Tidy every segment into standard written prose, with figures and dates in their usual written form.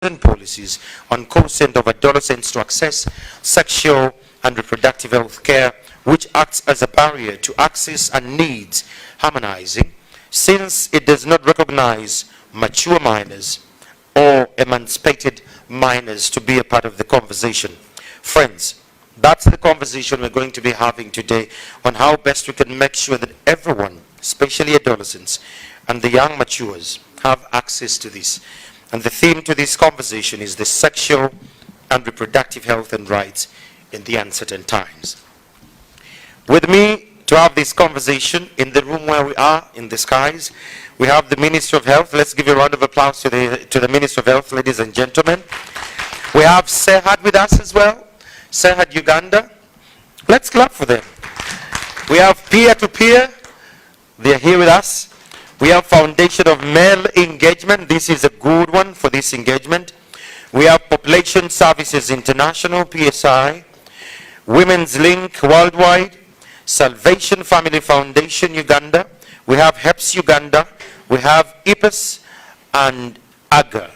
government policies on consent of adolescents to access sexual and reproductive health care, which acts as a barrier to access and needs harmonizing, since it does not recognize mature minors or emancipated minors to be a part of the conversation. Friends, that's the conversation we're going to be having today on how best we can make sure that everyone, especially adolescents and the young matures, have access to this. And the theme to this conversation is the sexual and reproductive health and rights in the uncertain times. With me to have this conversation in the room where we are, in the skies, we have the Minister of Health. Let's give a round of applause to the Minister of Health, ladies and gentlemen. We have Serhat with us as well. Serhat Uganda. Let's clap for them. We have peer-to-peer. They're here with us. We have Foundation of Male Engagement. This is a good one for this engagement. We have Population Services International, PSI. Women's Link Worldwide. Salvation Family Foundation Uganda. We have HEPS Uganda. We have IPAS and AGA.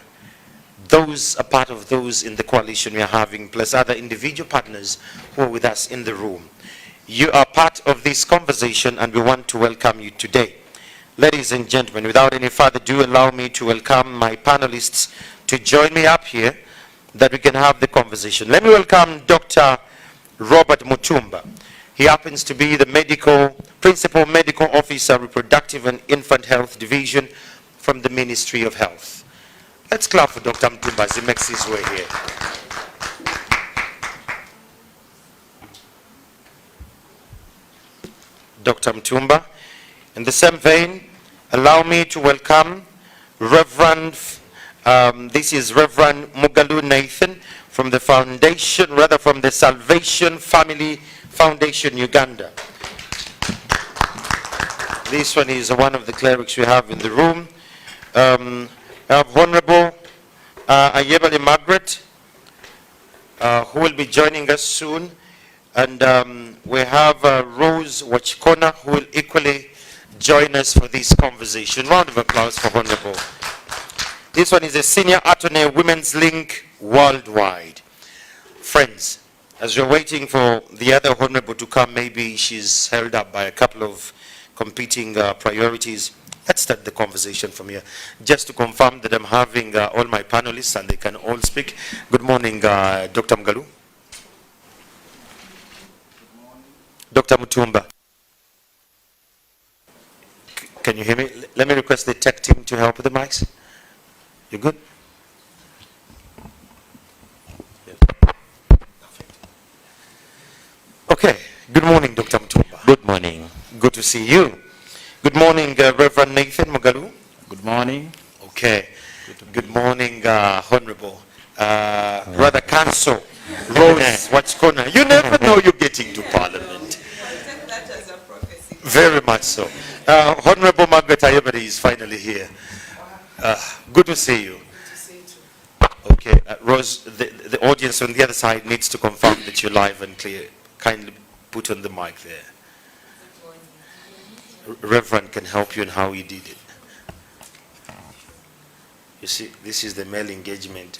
Those are part of those in the coalition we are having, plus other individual partners who are with us in the room. You are part of this conversation and we want to welcome you today. Ladies and gentlemen, without any further ado, allow me to welcome my panelists to join me up here that we can have the conversation. Let me welcome Dr. Robert Mutumba. He happens to be the Principal Medical Officer, Reproductive and Infant Health Division from the Ministry of Health. Let's clap for Dr. Mutumba as he makes his way here. Dr. Mutumba. In the same vein, allow me to welcome Reverend, this is Reverend Mugalu Nathan from the foundation, rather from the Salvation Family Foundation Uganda. This one is one of the clerics we have in the room. We have Honorable Ayebale Margaret, who will be joining us soon. And we have Rose Wachikona, who will equally join us for this conversation. Round of applause for Honorable. This one is a Senior Attorney, Women's Link Worldwide. Friends, as we're waiting for the other Honorable to come, maybe she's held up by a couple of competing priorities. Let's start the conversation from here. Just to confirm that I'm having all my panelists and they can all speak. Good morning, Dr. Mugalu. Dr. Mutumba. Can you hear me? Let me request the tech team to help with the mics. You good? Yes. Okay. Good morning, Dr. Mutumba. Good morning. Good to see you. Good morning, Reverend Nathan Mugalu. Good morning. Okay. Good morning, Honorable. Brother Council, Rose Wachikona. You never know you're getting to Parliament. That as a prophecy. Very much so. Honorable Margaret Ayebade is finally here. Good to see you. Good to see you too. Okay, Rose, the audience on the other side needs to confirm that you're live and clear. Kindly put on the mic there. Reverend can help you in how he did it. You see, this is the male engagement.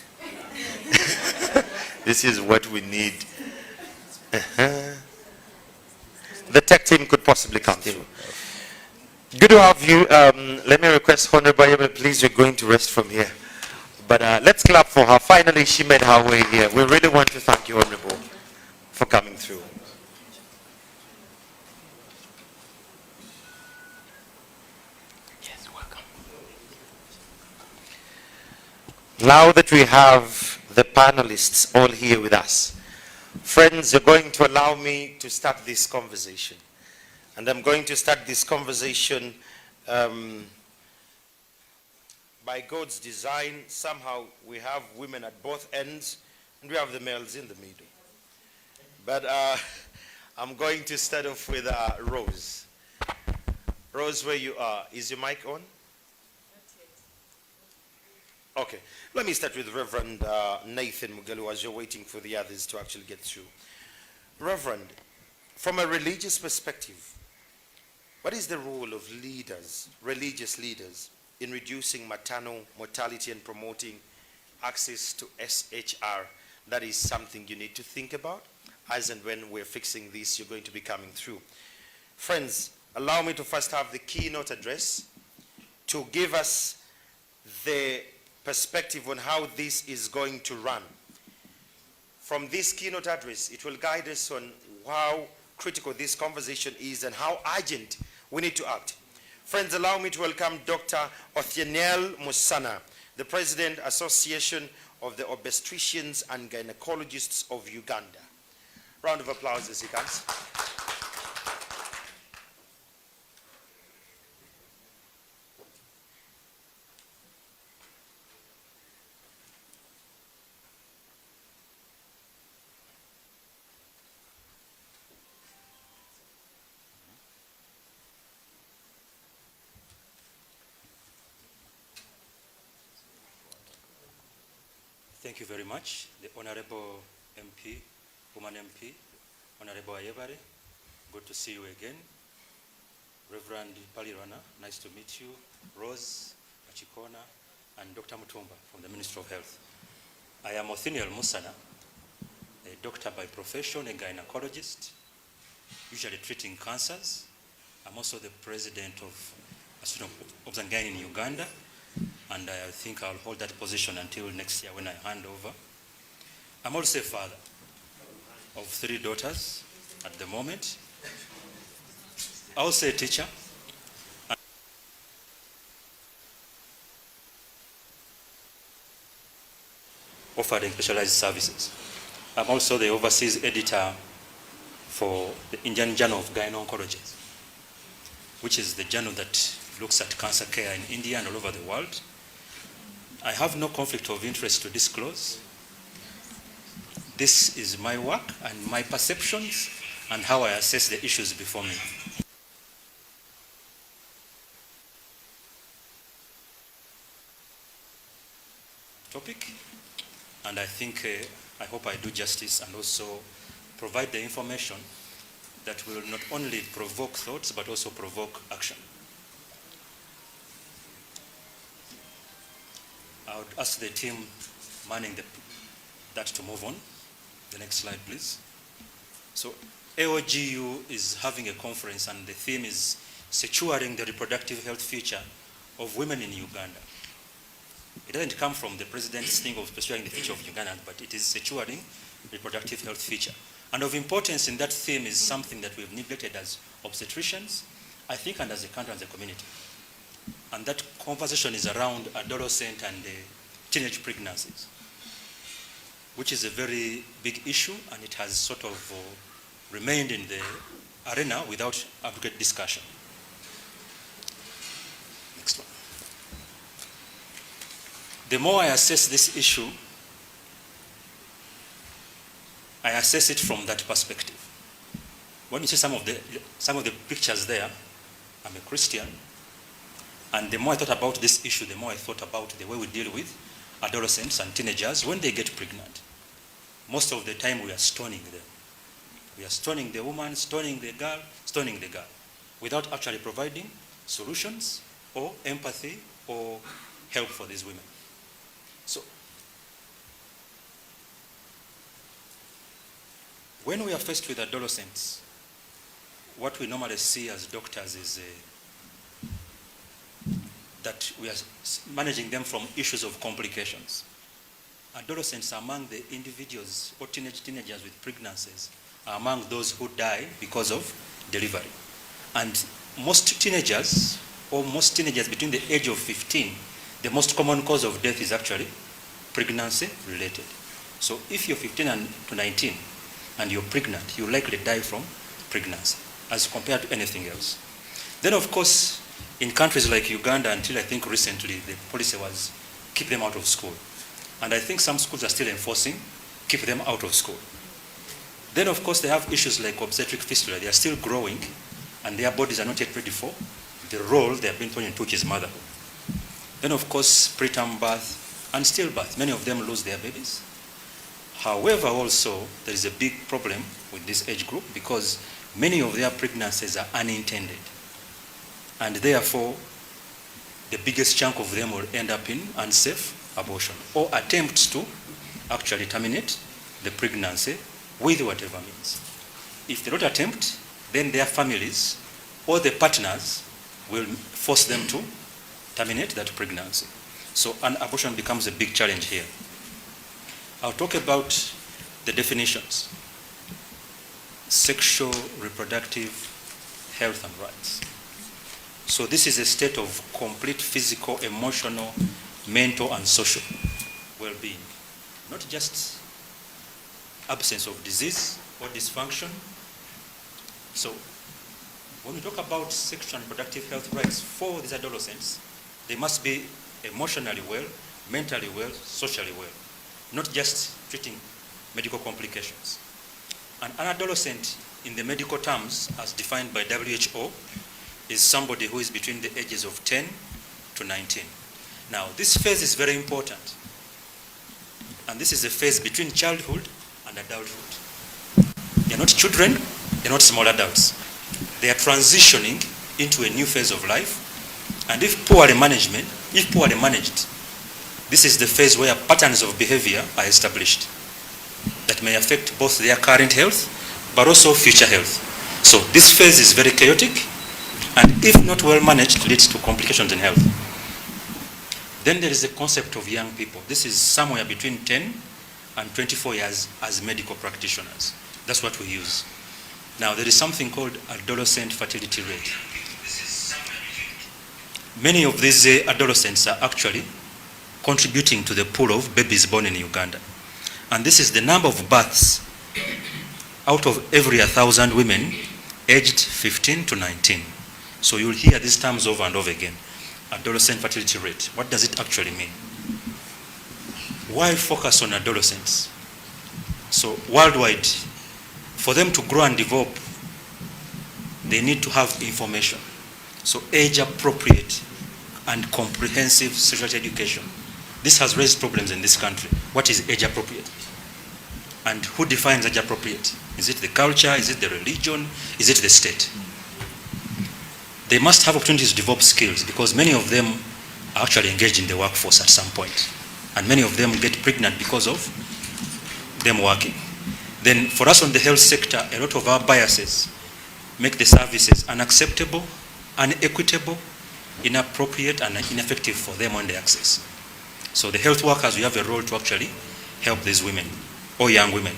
This is what we need. The tech team could possibly come through. Good to have you. Let me request Honorable Ayebade, please, you're going to rest from here. But let's clap for her. Finally, she made her way here. We really want to thank you, Honorable, for coming through. Yes, welcome. Now that we have the panelists all here with us, friends, you're going to allow me to start this conversation. And I'm going to start this conversation by God's design. Somehow we have women at both ends and we have the males in the middle. But I'm going to start off with Rose. Rose, where you are, is your mic on? Okay, let me start with Reverend Nathan Mugalu as you're waiting for the others to actually get through. Reverend, from a religious perspective, what is the role of leaders, religious leaders, in reducing maternal mortality and promoting access to SHR. That is something you need to think about. As and when we're fixing this, you're going to be coming through. Friends, allow me to first have the keynote address to give us the perspective on how this is going to run. From this keynote address, it will guide us on how critical this conversation is and how urgent we need to act. Friends, allow me to welcome Dr. Othienel Musana, the President, Association of the Obstetricians and Gynecologists of Uganda. Round of applause as he comes. Thank you very much, the Honorable MP, Woman MP, Honorable Ayebare. Good to see you again. Reverend Palirana, nice to meet you. Rose Achikona and Dr. Mutumba from the Ministry of Health. I am Othienel Musana, a doctor by profession, a gynecologist, usually treating cancers. I'm also the president of Association of Obstetricians in Uganda, and I think I'll hold that position until next year when I hand over. I'm also a father of 3 daughters at the moment. Also a teacher. Offering specialized services. I'm also the overseas editor for the Indian Journal of Gynecology, which is the journal that looks at cancer care in India and all over the world. I have no conflict of interest to disclose. This is my work and my perceptions and how I assess the issues before me. Topic, and I think, I hope I do justice and also provide the information that will not only provoke thoughts but also provoke action. I would ask the team manning that to move on. The next slide, please. So AOGU is having a conference and the theme is securing the reproductive health future of women in Uganda. It doesn't come from the president's thing of securing the future of Uganda, but it is securing reproductive health future. And of importance in that theme is something that we've neglected as obstetricians, I think, and as a country and as a community. And that conversation is around adolescent and teenage pregnancies, which is a very big issue, and it has sort of remained in the arena without adequate discussion. Next one. The more I assess this issue, I assess it from that perspective. When you see some of the pictures there, I'm a Christian, and the more I thought about this issue, the more I thought about the way we deal with adolescents and teenagers when they get pregnant. Most of the time we are stoning them. We are stoning the woman, stoning the girl, without actually providing solutions or empathy or help for these women. So, when we are faced with adolescents, what we normally see as doctors is that we are managing them from issues of complications. Adolescents are among the individuals or teenagers with pregnancies are among those who die because of delivery. And most teenagers between the age of 15, the most common cause of death is actually pregnancy related. So if you're 15 to 19 and you're pregnant, you likely die from pregnancy as compared to anything else. Then of course, in countries like Uganda, until I think recently, the policy was keep them out of school. And I think some schools are still enforcing keep them out of school. Then of course they have issues like obstetric fistula. They are still growing and their bodies are not yet ready for the role they have been put into, which is motherhood. Then of course preterm birth and stillbirth. Many of them lose their babies. However, also there is a big problem with this age group because many of their pregnancies are unintended. And therefore, the biggest chunk of them will end up in unsafe abortion or attempts to actually terminate the pregnancy with whatever means. If they don't attempt, then their families or the partners will force them to terminate that pregnancy. So an abortion becomes a big challenge here. I'll talk about the definitions. Sexual reproductive health and rights. So this is a state of complete physical, emotional, mental, and social well-being. Not just absence of disease or dysfunction. So when we talk about sexual and reproductive health rights for these adolescents, they must be emotionally well, mentally well, socially well, not just treating medical complications. And an adolescent, in the medical terms, as defined by WHO, is somebody who is between the ages of 10 to 19. Now, this phase is very important. And this is a phase between childhood and adulthood. They're not children, they're not small adults. They are transitioning into a new phase of life. And if poorly managed, this is the phase where patterns of behavior are established that may affect both their current health, but also future health. So this phase is very chaotic, and if not well managed, leads to complications in health. Then there is the concept of young people. This is somewhere between 10 and 24 years as medical practitioners. That's what we use. Now, there is something called adolescent fertility rate. Many of these adolescents are actually contributing to the pool of babies born in Uganda. And this is the number of births out of every 1,000 women aged 15 to 19. So you'll hear these terms over and over again. Adolescent fertility rate. What does it actually mean? Why focus on adolescents? So worldwide, for them to grow and develop, they need to have information. So age-appropriate and comprehensive sexuality education. This has raised problems in this country. What is age-appropriate? And who defines age-appropriate? Is it the culture? Is it the religion? Is it the state? They must have opportunities to develop skills because many of them are actually engaged in the workforce at some point. And many of them get pregnant because of them working. Then for us on the health sector, a lot of our biases make the services unacceptable, unequitable, inappropriate, and ineffective for them when they access. So the health workers, we have a role to actually help these women or young women.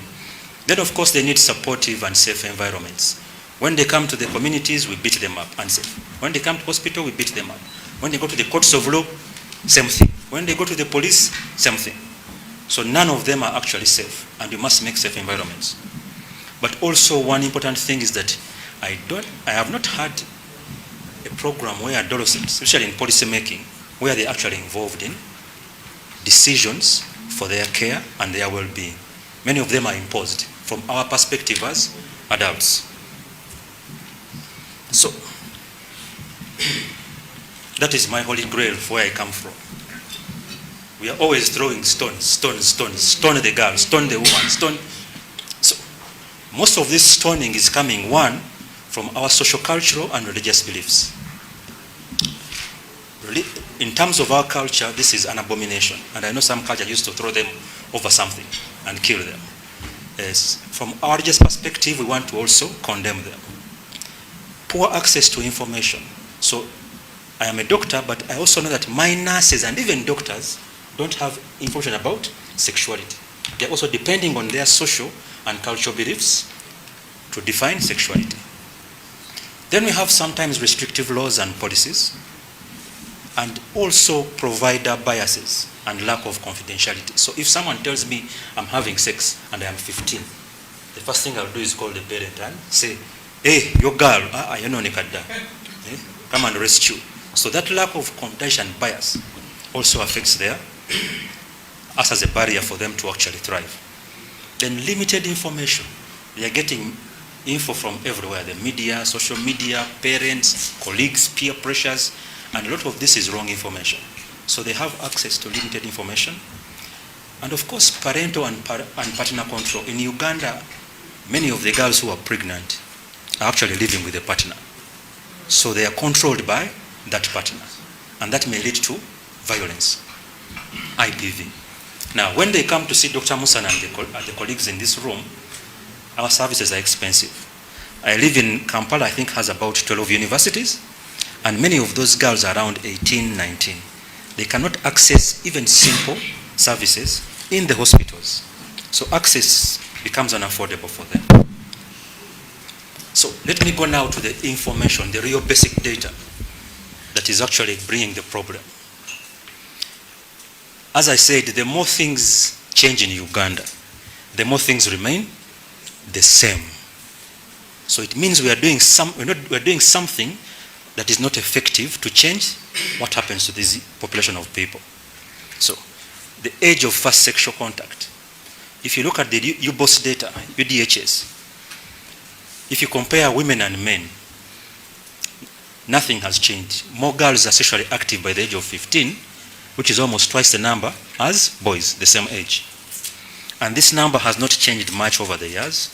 Then of course they need supportive and safe environments. When they come to the communities, we beat them up and safe. When they come to hospital, we beat them up. When they go to the courts of law, same thing. When they go to the police, same thing. So none of them are actually safe, and we must make safe environments. But also one important thing is that I have not had a program where adolescents, especially in policy making, where they're actually involved in decisions for their care and their well-being. Many of them are imposed from our perspective as adults. So, that is my holy grail of where I come from. We are always throwing stones, stone the girl, stone the woman, stone. So, most of this stoning is coming, one, from our social, cultural, and religious beliefs. In terms of our culture, this is an abomination. And I know some culture used to throw them over something and kill them. Yes. From our religious perspective, we want to also condemn them. Poor access to information. So I am a doctor, but I also know that my nurses and even doctors don't have information about sexuality. They're also depending on their social and cultural beliefs to define sexuality. Then we have sometimes restrictive laws and policies, and also provider biases and lack of confidentiality. So if someone tells me I'm having sex and I am 15, the first thing I'll do is call the parent and say, hey, your girl, you know, come and rescue. So that lack of confidentiality and bias also affects us as a barrier for them to actually thrive. Then limited information. They are getting info from everywhere, the media, social media, parents, colleagues, peer pressures, and a lot of this is wrong information. So they have access to limited information. And of course, parental and partner control. In Uganda, many of the girls who are pregnant are actually living with a partner. So they are controlled by that partner. And that may lead to violence. IPV. Now, when they come to see Dr. Musana and the colleagues in this room, our services are expensive. I live in Kampala, I think has about 12 universities, and many of those girls are around 18, 19. They cannot access even simple services in the hospitals. So access becomes unaffordable for them. So let me go now to the information, the real basic data that is actually bringing the problem. As I said, the more things change in Uganda, the more things remain the same. So it means we are doing something that is not effective to change what happens to this population of people. So the age of first sexual contact. If you look at the UBOS data, UDHS, if you compare women and men, nothing has changed. More girls are sexually active by the age of 15, which is almost twice the number as boys, the same age. And this number has not changed much over the years.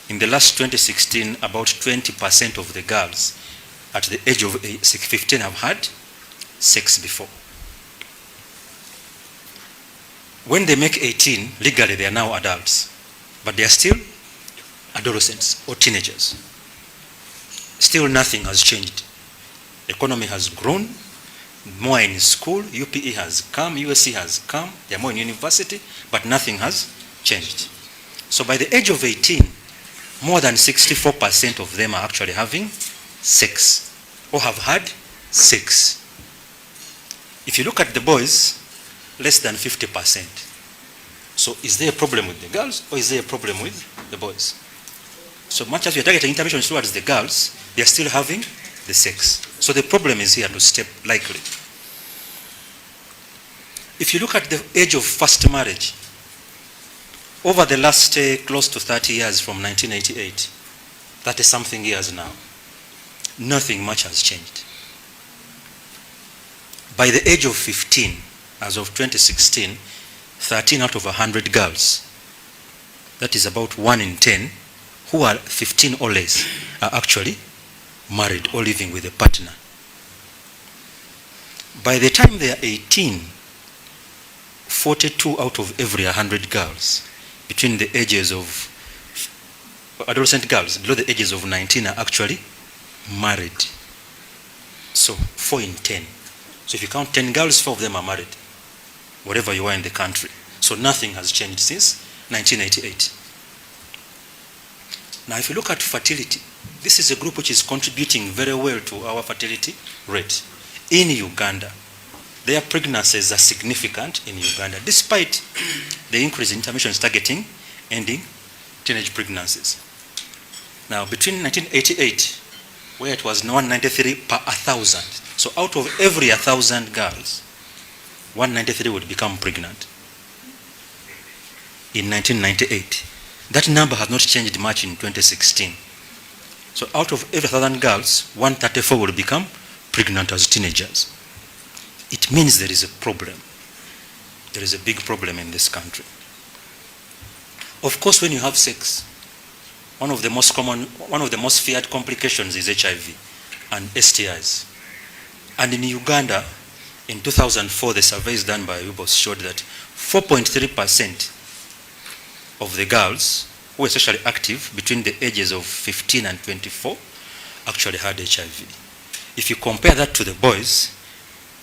In the last 2016, about 20% of the girls at the age of 15 have had sex before. When they make 18, legally they are now adults, but they are still adolescents or teenagers. Still nothing has changed. Economy has grown, more in school, UPE has come, USC has come, they are more in university, but nothing has changed. So by the age of 18, more than 64% of them are actually having sex or have had sex. If you look at the boys, less than 50%. So is there a problem with the girls or is there a problem with the boys? So much as we are targeting interventions towards the girls, they are still having the sex. So the problem is here to step likely. If you look at the age of first marriage, over the last close to 30 years from 1988, 30-something years now, nothing much has changed. By the age of 15, as of 2016, 13 out of 100 girls, that is about 1 in 10, who are 15 or less, are actually married or living with a partner. By the time they are 18, 42 out of every 100 girls between the ages of adolescent girls below the ages of 19 are actually married. So 4 in 10. So if you count 10 girls, 4 of them are married, wherever you are in the country. So nothing has changed since 1988. Now if you look at fertility, this is a group which is contributing very well to our fertility rate. In Uganda, their pregnancies are significant in Uganda, despite the increase in interventions targeting ending teenage pregnancies. Now between 1988, where it was 193 per 1,000, so out of every 1,000 girls, 193 would become pregnant. In 1998, that number has not changed much in 2016. So out of every 1,000 girls, 134 will become pregnant as teenagers. It means there is a problem. There is a big problem in this country. Of course, when you have sex, one of the most feared complications is HIV and STIs. And in Uganda, in 2004, the surveys done by UBOS showed that 4.3% of the girls who were sexually active between the ages of 15 and 24 actually had HIV. If you compare that to the boys,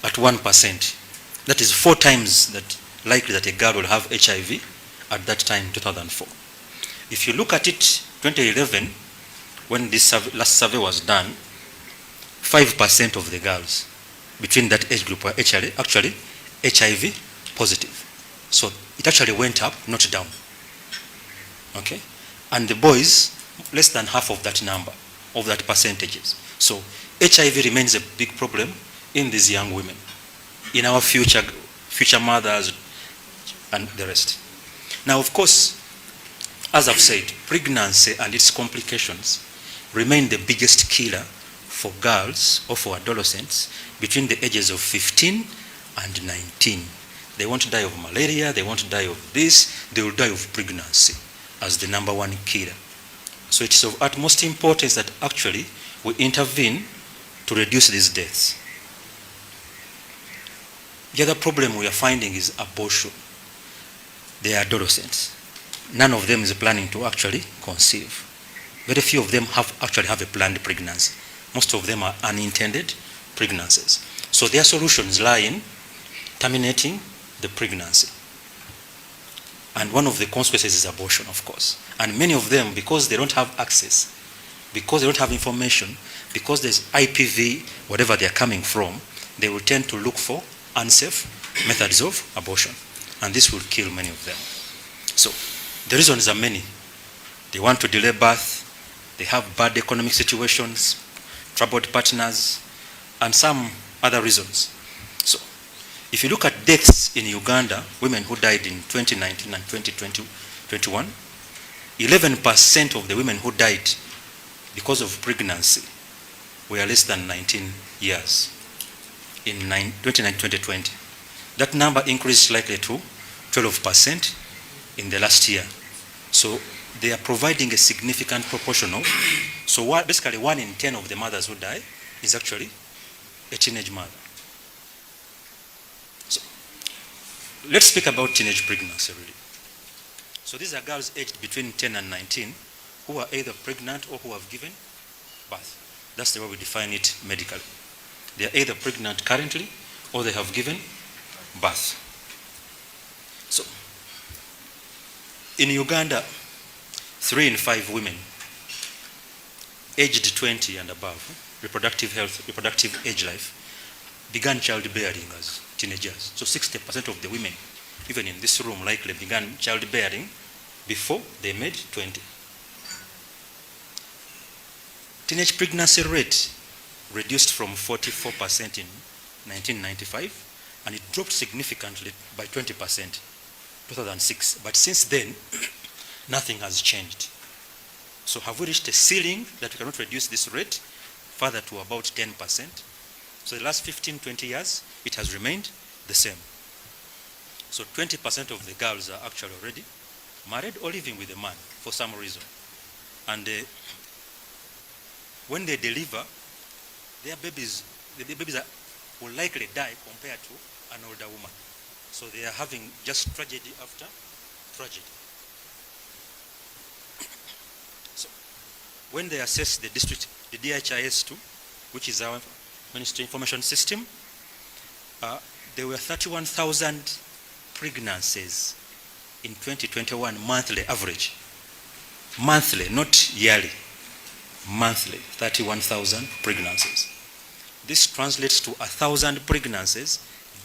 at 1%, that is 4 times that likely that a girl will have HIV at that time, 2004. If you look at it, 2011, when this last survey was done, 5% of the girls between that age group were actually HIV positive. So it actually went up, not down. Okay? And the boys, less than half of that number, of that percentages. So HIV remains a big problem in these young women, in our future mothers and the rest. Now, of course, as I've said, pregnancy and its complications remain the biggest killer for girls or for adolescents between the ages of 15 and 19. They won't die of malaria, they won't die of this, they will die of pregnancy as the #1 killer. So it's of utmost importance that actually we intervene to reduce these deaths. The other problem we are finding is abortion. They are adolescents. None of them is planning to actually conceive. Very few of them actually have a planned pregnancy. Most of them are unintended pregnancies. So their solutions lie in terminating the pregnancy. And one of the consequences is abortion, of course. And many of them, because they don't have access, because they don't have information, because there's IPV, whatever they're coming from, they will tend to look for unsafe methods of abortion. And this will kill many of them. So the reasons are many. They want to delay birth, they have bad economic situations, troubled partners, and some other reasons. So if you look at deaths in Uganda, women who died in 2019 and 2021, 11% of the women who died because of pregnancy were less than 19 years in 2020. That number increased slightly to 12% in the last year. So they are providing a significant proportion of, so basically 1 in 10 of the mothers who die is actually a teenage mother. So let's speak about teenage pregnancy really. So these are girls aged between 10 and 19 who are either pregnant or who have given birth. That's the way we define it medically. They are either pregnant currently or they have given birth. So in Uganda, 3 in 5 women aged 20 and above, reproductive health, reproductive age life, began childbearing as teenagers. So 60% of the women, even in this room, likely began childbearing before they made 20. Teenage pregnancy rate reduced from 44% in 1995, and it dropped significantly by 20%, 2006. But since then, nothing has changed. So have we reached a ceiling that we cannot reduce this rate further to about 10%? So the last 15, 20 years, it has remained the same. So 20% of the girls are actually already married or living with a man for some reason. And when they deliver, their babies, the babies will likely die compared to an older woman. So they are having just tragedy after tragedy. So when they assess the district, the DHIS2, which is our Ministry Information System, there were 31,000 pregnancies in 2021 monthly average. Monthly, not yearly. Monthly, 31,000 pregnancies. This translates to 1,000 pregnancies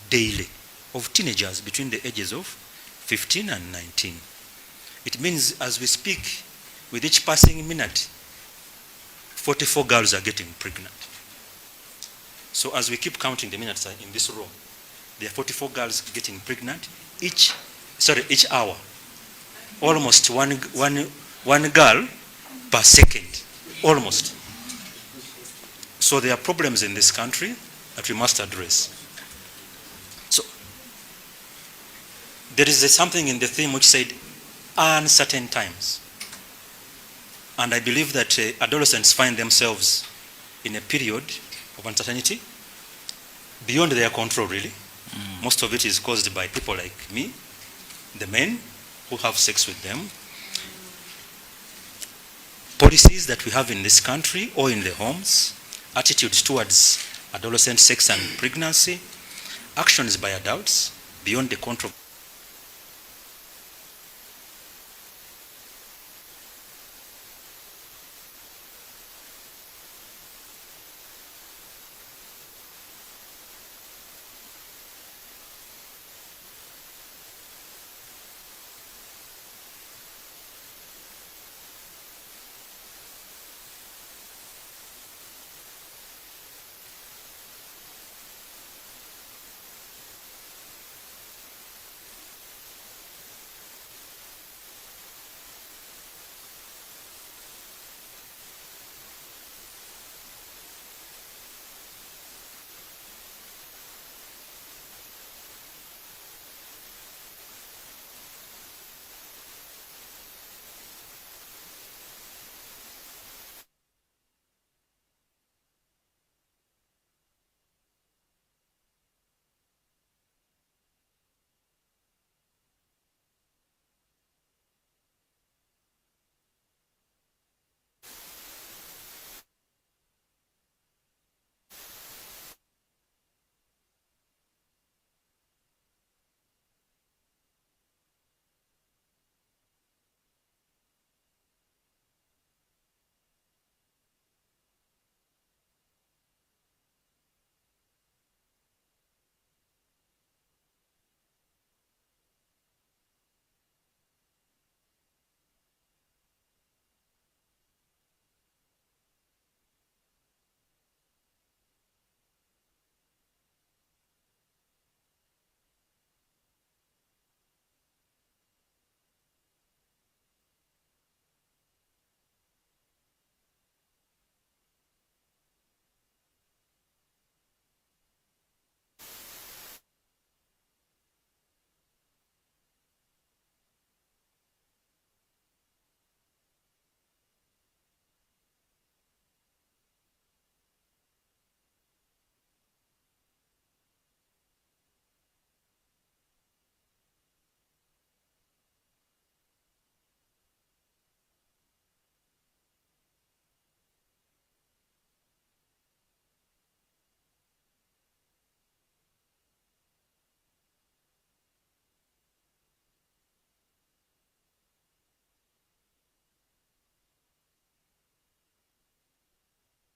daily of teenagers between the ages of 15 and 19. It means as we speak, with each passing minute, 44 girls are getting pregnant. So as we keep counting the minutes in this room, there are 44 girls getting pregnant each hour. Almost one girl per second. Almost. So there are problems in this country that we must address. So there is something in the theme which said uncertain times. And I believe that adolescents find themselves in a period of uncertainty beyond their control really. Most of it is caused by people like me, the men who have sex with them, policies that we have in this country or in the homes, attitudes towards adolescent sex and pregnancy, actions by adults beyond the control.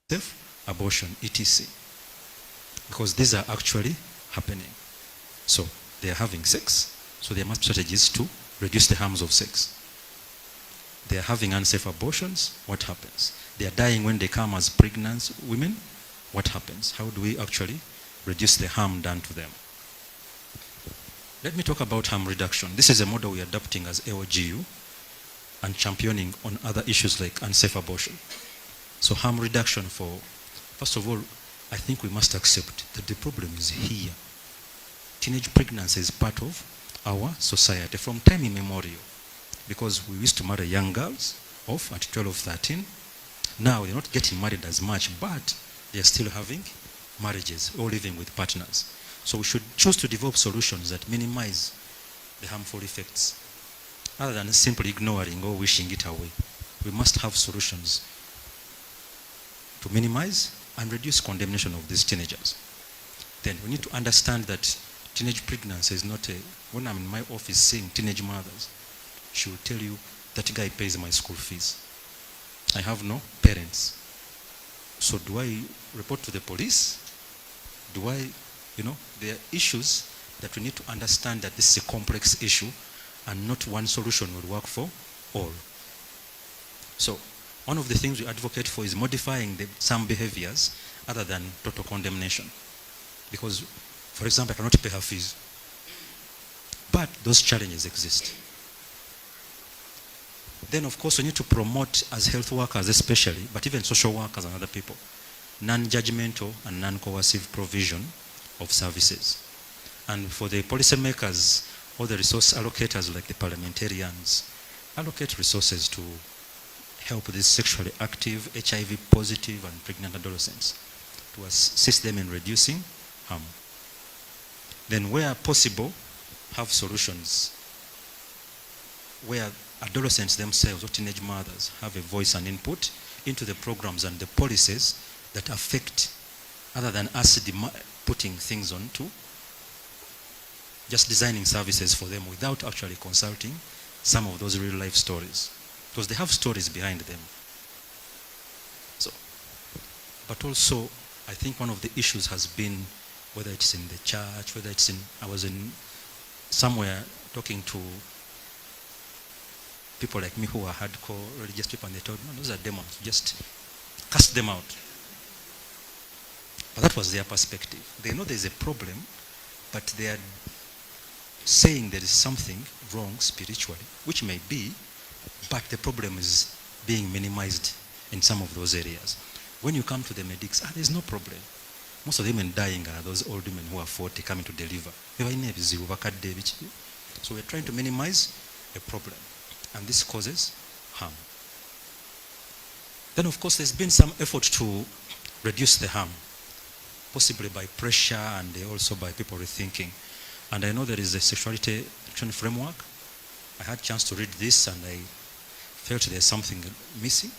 safe abortion, etc. Because these are actually happening. So they are having sex, so there must be strategies to reduce the harms of sex. They are having unsafe abortions, what happens? They are dying when they come as pregnant women, what happens? How do we actually reduce the harm done to them? Let me talk about harm reduction. This is a model we are adopting as AOGU and championing on other issues like unsafe abortion. So harm reduction first of all, I think we must accept that the problem is here. Teenage pregnancy is part of our society from time immemorial, because we used to marry young girls off at 12 or 13. Now they're not getting married as much, but they're still having marriages or living with partners. So we should choose to develop solutions that minimize the harmful effects, rather than simply ignoring or wishing it away. We must have solutions to minimize and reduce condemnation of these teenagers. Then we need to understand that teenage pregnancy is not when I'm in my office seeing teenage mothers, she will tell you, that guy pays my school fees. I have no parents. So do I report to the police? Do I, there are issues that we need to understand that this is a complex issue and not one solution will work for all. So one of the things we advocate for is modifying some behaviors other than total condemnation. Because, for example, I cannot pay her fees. But those challenges exist. Then, of course, we need to promote, as health workers especially, but even social workers and other people, non-judgmental and non-coercive provision of services. And for the policymakers or the resource allocators like the parliamentarians, allocate resources to help these sexually active, HIV positive and pregnant adolescents, to assist them in reducing harm. Then where possible, have solutions where adolescents themselves or teenage mothers have a voice and input into the programs and the policies that affect, other than us putting things on to just designing services for them without actually consulting some of those real life stories, because they have stories behind them. So, but also I think one of the issues has been, whether it's in the church, whether it's in, I was in somewhere talking to people like me who are hardcore religious people, and they told me, no, those are demons, just cast them out. But that was their perspective. They know there's a problem, but they are saying there is something wrong spiritually, which may be, but the problem is being minimized in some of those areas. When you come to the medics, there's no problem. Most of the women dying are those old women who are 40 coming to deliver. So we're trying to minimize a problem, and this causes harm. Then of course there's been some effort to reduce the harm, possibly by pressure and also by people rethinking. And I know there is a sexuality action framework. I had a chance to read this and I felt there's something missing.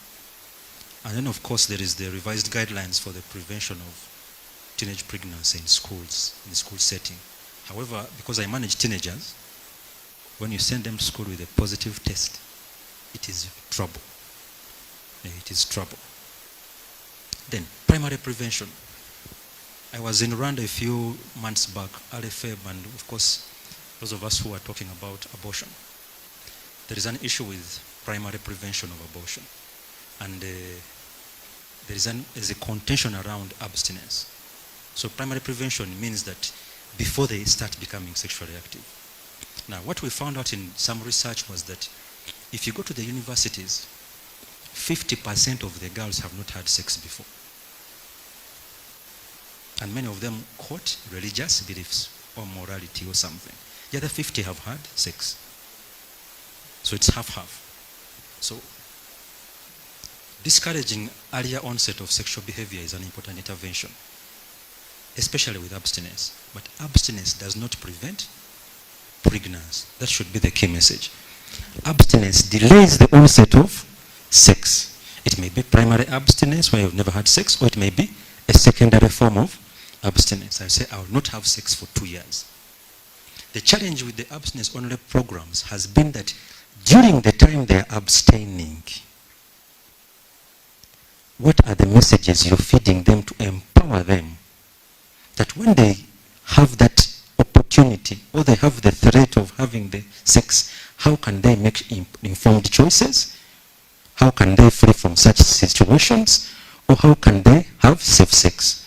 And then of course there is the revised guidelines for the prevention of teenage pregnancy in schools, in the school setting. However, because I manage teenagers, when you send them to school with a positive test, it is trouble. It is trouble. Then, primary prevention. I was in Rwanda a few months back, RFEB, and of course, those of us who are talking about abortion. There is an issue with primary prevention of abortion. And there is a contention around abstinence. So primary prevention means that before they start becoming sexually active. Now, what we found out in some research was that if you go to the universities, 50% of the girls have not had sex before. And many of them quote religious beliefs or morality or something. The other 50 have had sex. So it's half-half. So discouraging earlier onset of sexual behavior is an important intervention, especially with abstinence. But abstinence does not prevent pregnancy. That should be the key message. Abstinence delays the onset of sex. It may be primary abstinence where you've never had sex, or it may be a secondary form of abstinence. I say I will not have sex for 2 years. The challenge with the abstinence only programs has been that during the time they are abstaining, what are the messages you're feeding them to empower them? That when they have that opportunity or they have the threat of having the sex, how can they make informed choices? How can they flee from such situations? Or how can they have safe sex?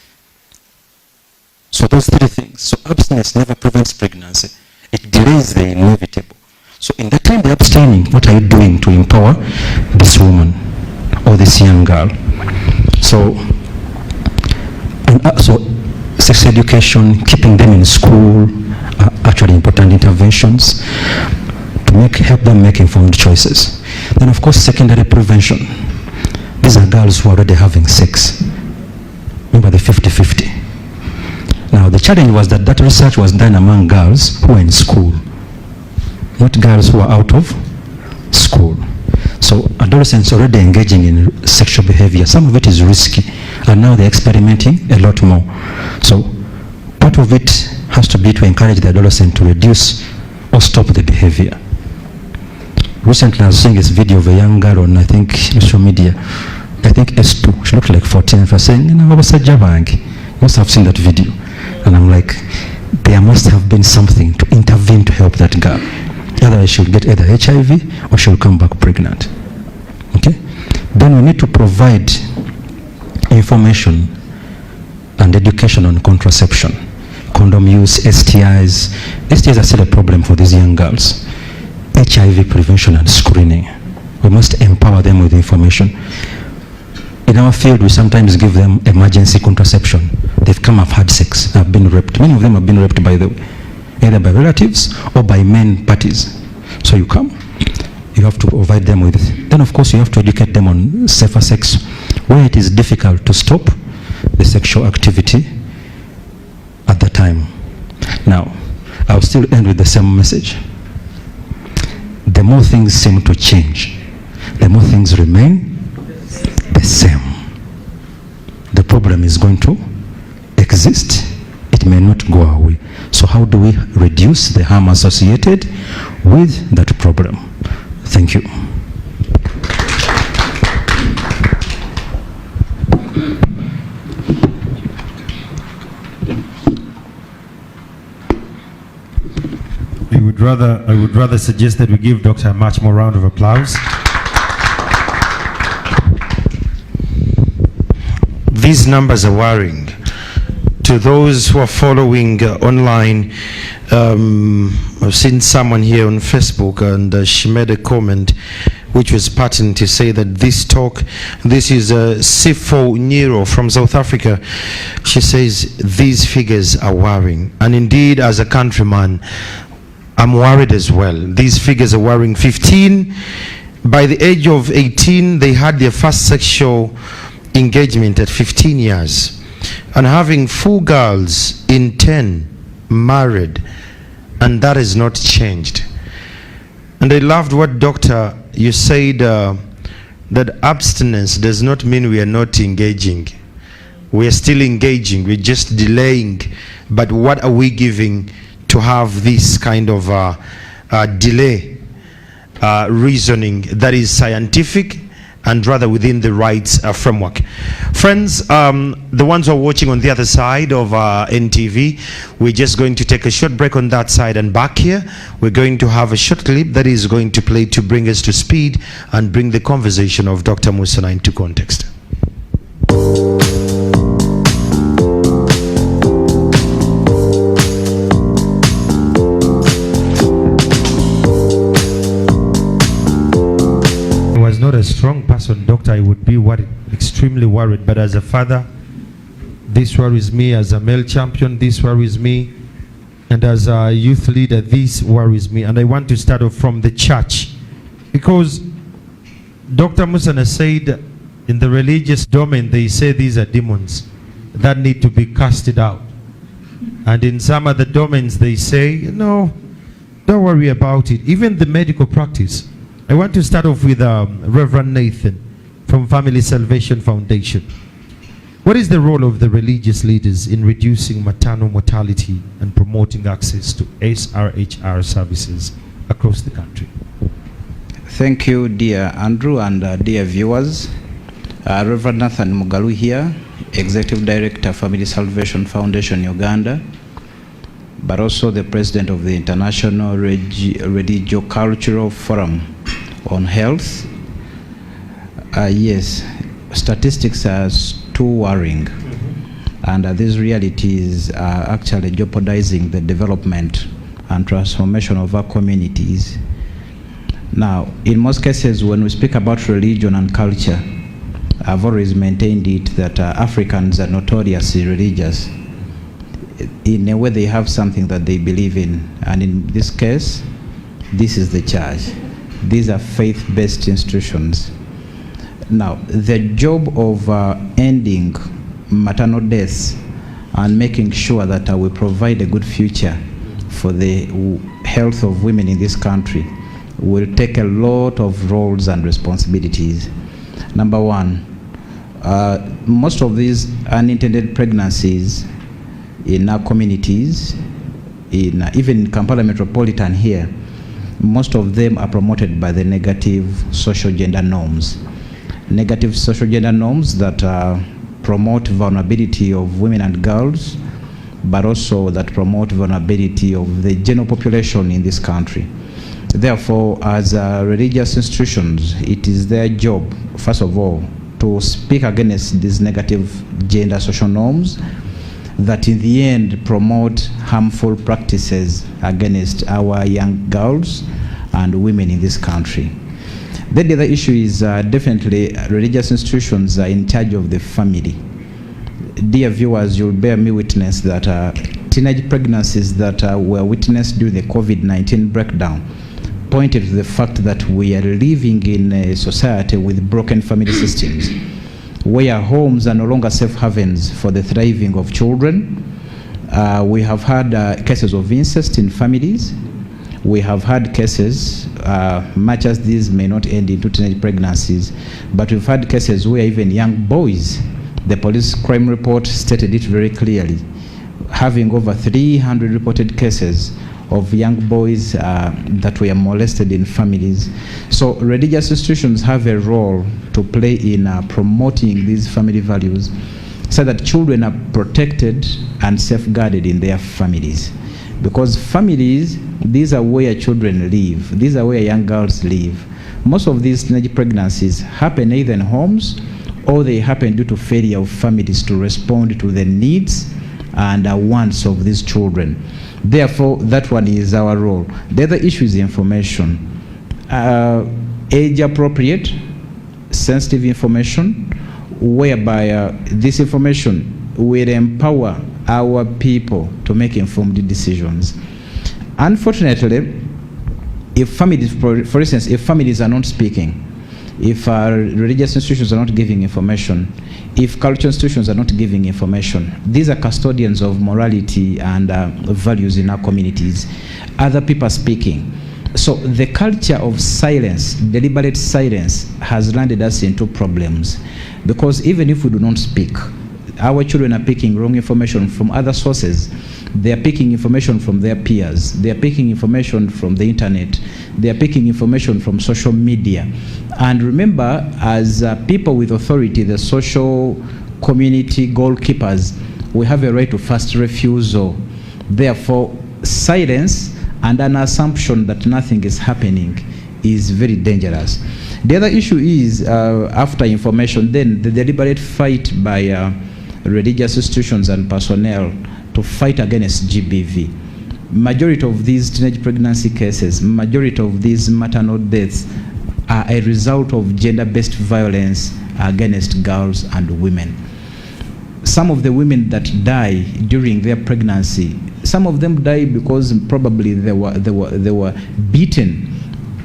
So those three things. So abstinence never prevents pregnancy. It delays the inevitable. So in that time they're abstaining, what are you doing to empower this woman or this young girl? So sex education, keeping them in school are actually important interventions to help them make informed choices. Then of course secondary prevention. These are girls who are already having sex. Remember the 50-50. Now the challenge was that research was done among girls who were in school, not girls who are out of school. So adolescents already engaging in sexual behavior. Some of it is risky, and now they're experimenting a lot more. So part of it has to be to encourage the adolescent to reduce or stop the behavior. Recently I was seeing this video of a young girl on, I think, social media, I think S2. She looked like 14. And I was saying, you must have seen that video. And I'm like, there must have been something to intervene to help that girl. Otherwise she'll get either HIV or she'll come back pregnant. Okay? Then we need to provide information and education on contraception, condom use, STIs. STIs are still a problem for these young girls. HIV prevention and screening. We must empower them with information. In our field, we sometimes give them emergency contraception. They've come, have had sex, have been raped. Many of them have been raped, by the way, either by relatives or by men parties. So you come, you have to provide them with it. Then of course you have to educate them on safer sex, where it is difficult to stop the sexual activity at the time. Now, I'll still end with the same message. The more things seem to change, the more things remain the same. The problem is going to exist. It may not go away. So how do we reduce the harm associated with that problem? Thank you. I would rather suggest that we give Dr. a much more round of applause. These numbers are worrying. To those who are following online, I've seen someone here on Facebook, and she made a comment which was pertinent to say that this is Sifo Nero from South Africa. She says these figures are worrying, and indeed as a countryman I'm worried as well. These figures are worrying. 15, by the age of 18 they had their first sexual engagement at 15 years, and having 4 girls in 10 married, and that has not changed. And I loved what Doctor, you said, that abstinence does not mean we are not engaging. We are still engaging, we're just delaying. But what are we giving to have this kind of delay reasoning that is scientific and rather within the rights framework? Friends, the ones who are watching on the other side of NTV, we're just going to take a short break on that side, and back here we're going to have a short clip that is going to play to bring us to speed and bring the conversation of Dr. Musana into context. Not a strong person, doctor, I would be extremely worried. But as a father, this worries me. As a male champion, this worries me. And as a youth leader, this worries me. And I want to start off from the church, because Dr. Musana said in the religious domain, they say these are demons that need to be casted out. And in some other domains, they say, no, don't worry about it. Even the medical practice. I want to start off with Reverend Nathan from Family Salvation Foundation. What is the role of the religious leaders in reducing maternal mortality and promoting access to SRHR services across the country? Thank you, dear Andrew, and dear viewers. Reverend Nathan Mugalu here, Executive Director, Family Salvation Foundation, Uganda, but also the President of the International Religio-Cultural Forum on Health. Yes, statistics are too worrying, and these realities are actually jeopardizing the development and transformation of our communities. Now, in most cases, when we speak about religion and culture, I've always maintained it that Africans are notoriously religious. In a way, they have something that they believe in, and in this case, this is the church. These are faith-based institutions. Now, the job of ending maternal deaths and making sure that we provide a good future for the health of women in this country will take a lot of roles and responsibilities. Number one, most of these unintended pregnancies in our communities, even in Kampala Metropolitan here, most of them are promoted by the negative social gender norms. Negative social gender norms that promote vulnerability of women and girls, but also that promote vulnerability of the general population in this country. Therefore, as religious institutions, it is their job, first of all, to speak against these negative gender social norms that in the end promote harmful practices against our young girls and women in this country. Then the other issue is definitely religious institutions are in charge of the family. Dear viewers, you'll bear me witness that teenage pregnancies that were witnessed during the COVID-19 breakdown pointed to the fact that we are living in a society with broken family systems, where homes are no longer safe havens for the thriving of children. We have had cases of incest in families. We have had cases, much as these may not end into teenage pregnancies, but we've had cases where even young boys, the police crime report stated it very clearly, having over 300 reported cases of young boys that were molested in families. So religious institutions have a role to play in promoting these family values so that children are protected and safeguarded in their families. Because families, these are where children live, these are where young girls live. Most of these teenage pregnancies happen either in homes or they happen due to failure of families to respond to the needs and wants of these children. Therefore, that one is our role. The other issue is information. Age-appropriate, sensitive information, whereby this information will empower our people to make informed decisions. Unfortunately, if families, for instance, if families are not speaking, if religious institutions are not giving information, if cultural institutions are not giving information, these are custodians of morality and values in our communities. Other people are speaking. So the culture of silence, deliberate silence, has landed us into problems. Because even if we do not speak, our children are picking wrong information from other sources. They are picking information from their peers. They are picking information from the internet. They are picking information from social media. And remember, as people with authority, the social community goalkeepers, we have a right to first refusal. Therefore, silence and an assumption that nothing is happening is very dangerous. The other issue is, after information, then the deliberate fight by religious institutions and personnel to fight against GBV. Majority of these teenage pregnancy cases, majority of these maternal deaths are a result of gender-based violence against girls and women. Some of the women that die during their pregnancy, some of them die because probably they were beaten.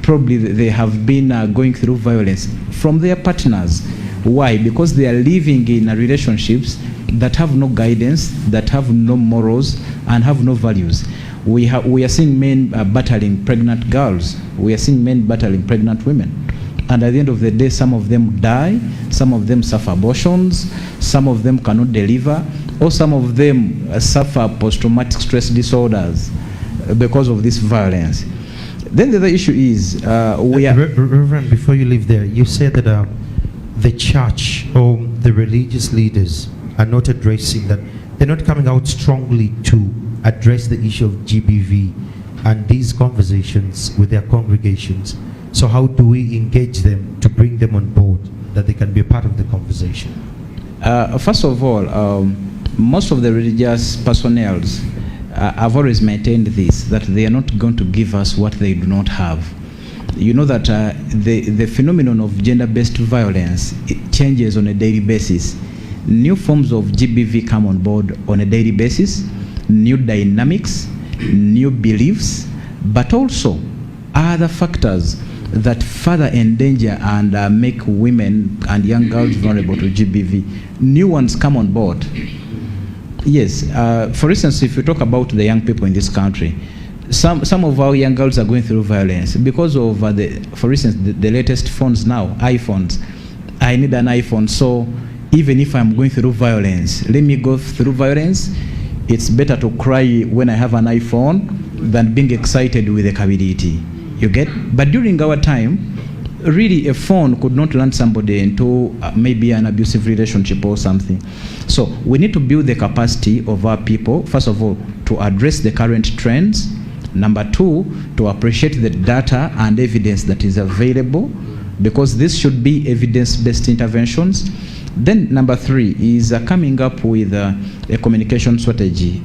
Probably they have been going through violence from their partners. Why? Because they are living in relationships that have no guidance, that have no morals, and have no values. We are seeing men battling pregnant girls. We are seeing men battling pregnant women. And at the end of the day, some of them die, some of them suffer abortions, some of them cannot deliver, or some of them suffer post-traumatic stress disorders because of this violence. Then the other issue is, Reverend, before you leave there, you said that the church or the religious leaders are not addressing that, they're not coming out strongly to address the issue of GBV and these conversations with their congregations. So how do we engage them to bring them on board that they can be a part of the conversation? First of all, most of the religious personnel have always maintained this, that they are not going to give us what they do not have. You know that the phenomenon of gender-based violence, it changes on a daily basis. New forms of GBV come on board on a daily basis, new dynamics, new beliefs, but also other factors that further endanger and make women and young girls vulnerable to GBV. New ones come on board. Yes, for instance, if you talk about the young people in this country, some of our young girls are going through violence because of, for instance, the latest phones now, iPhones. I need an iPhone, so even if I'm going through violence, let me go through violence. It's better to cry when I have an iPhone than being excited with a capability. You get? But during our time, really a phone could not land somebody into maybe an abusive relationship or something. So we need to build the capacity of our people, first of all, to address the current trends. Number two, to appreciate the data and evidence that is available, because this should be evidence-based interventions. Then number three is coming up with a communication strategy.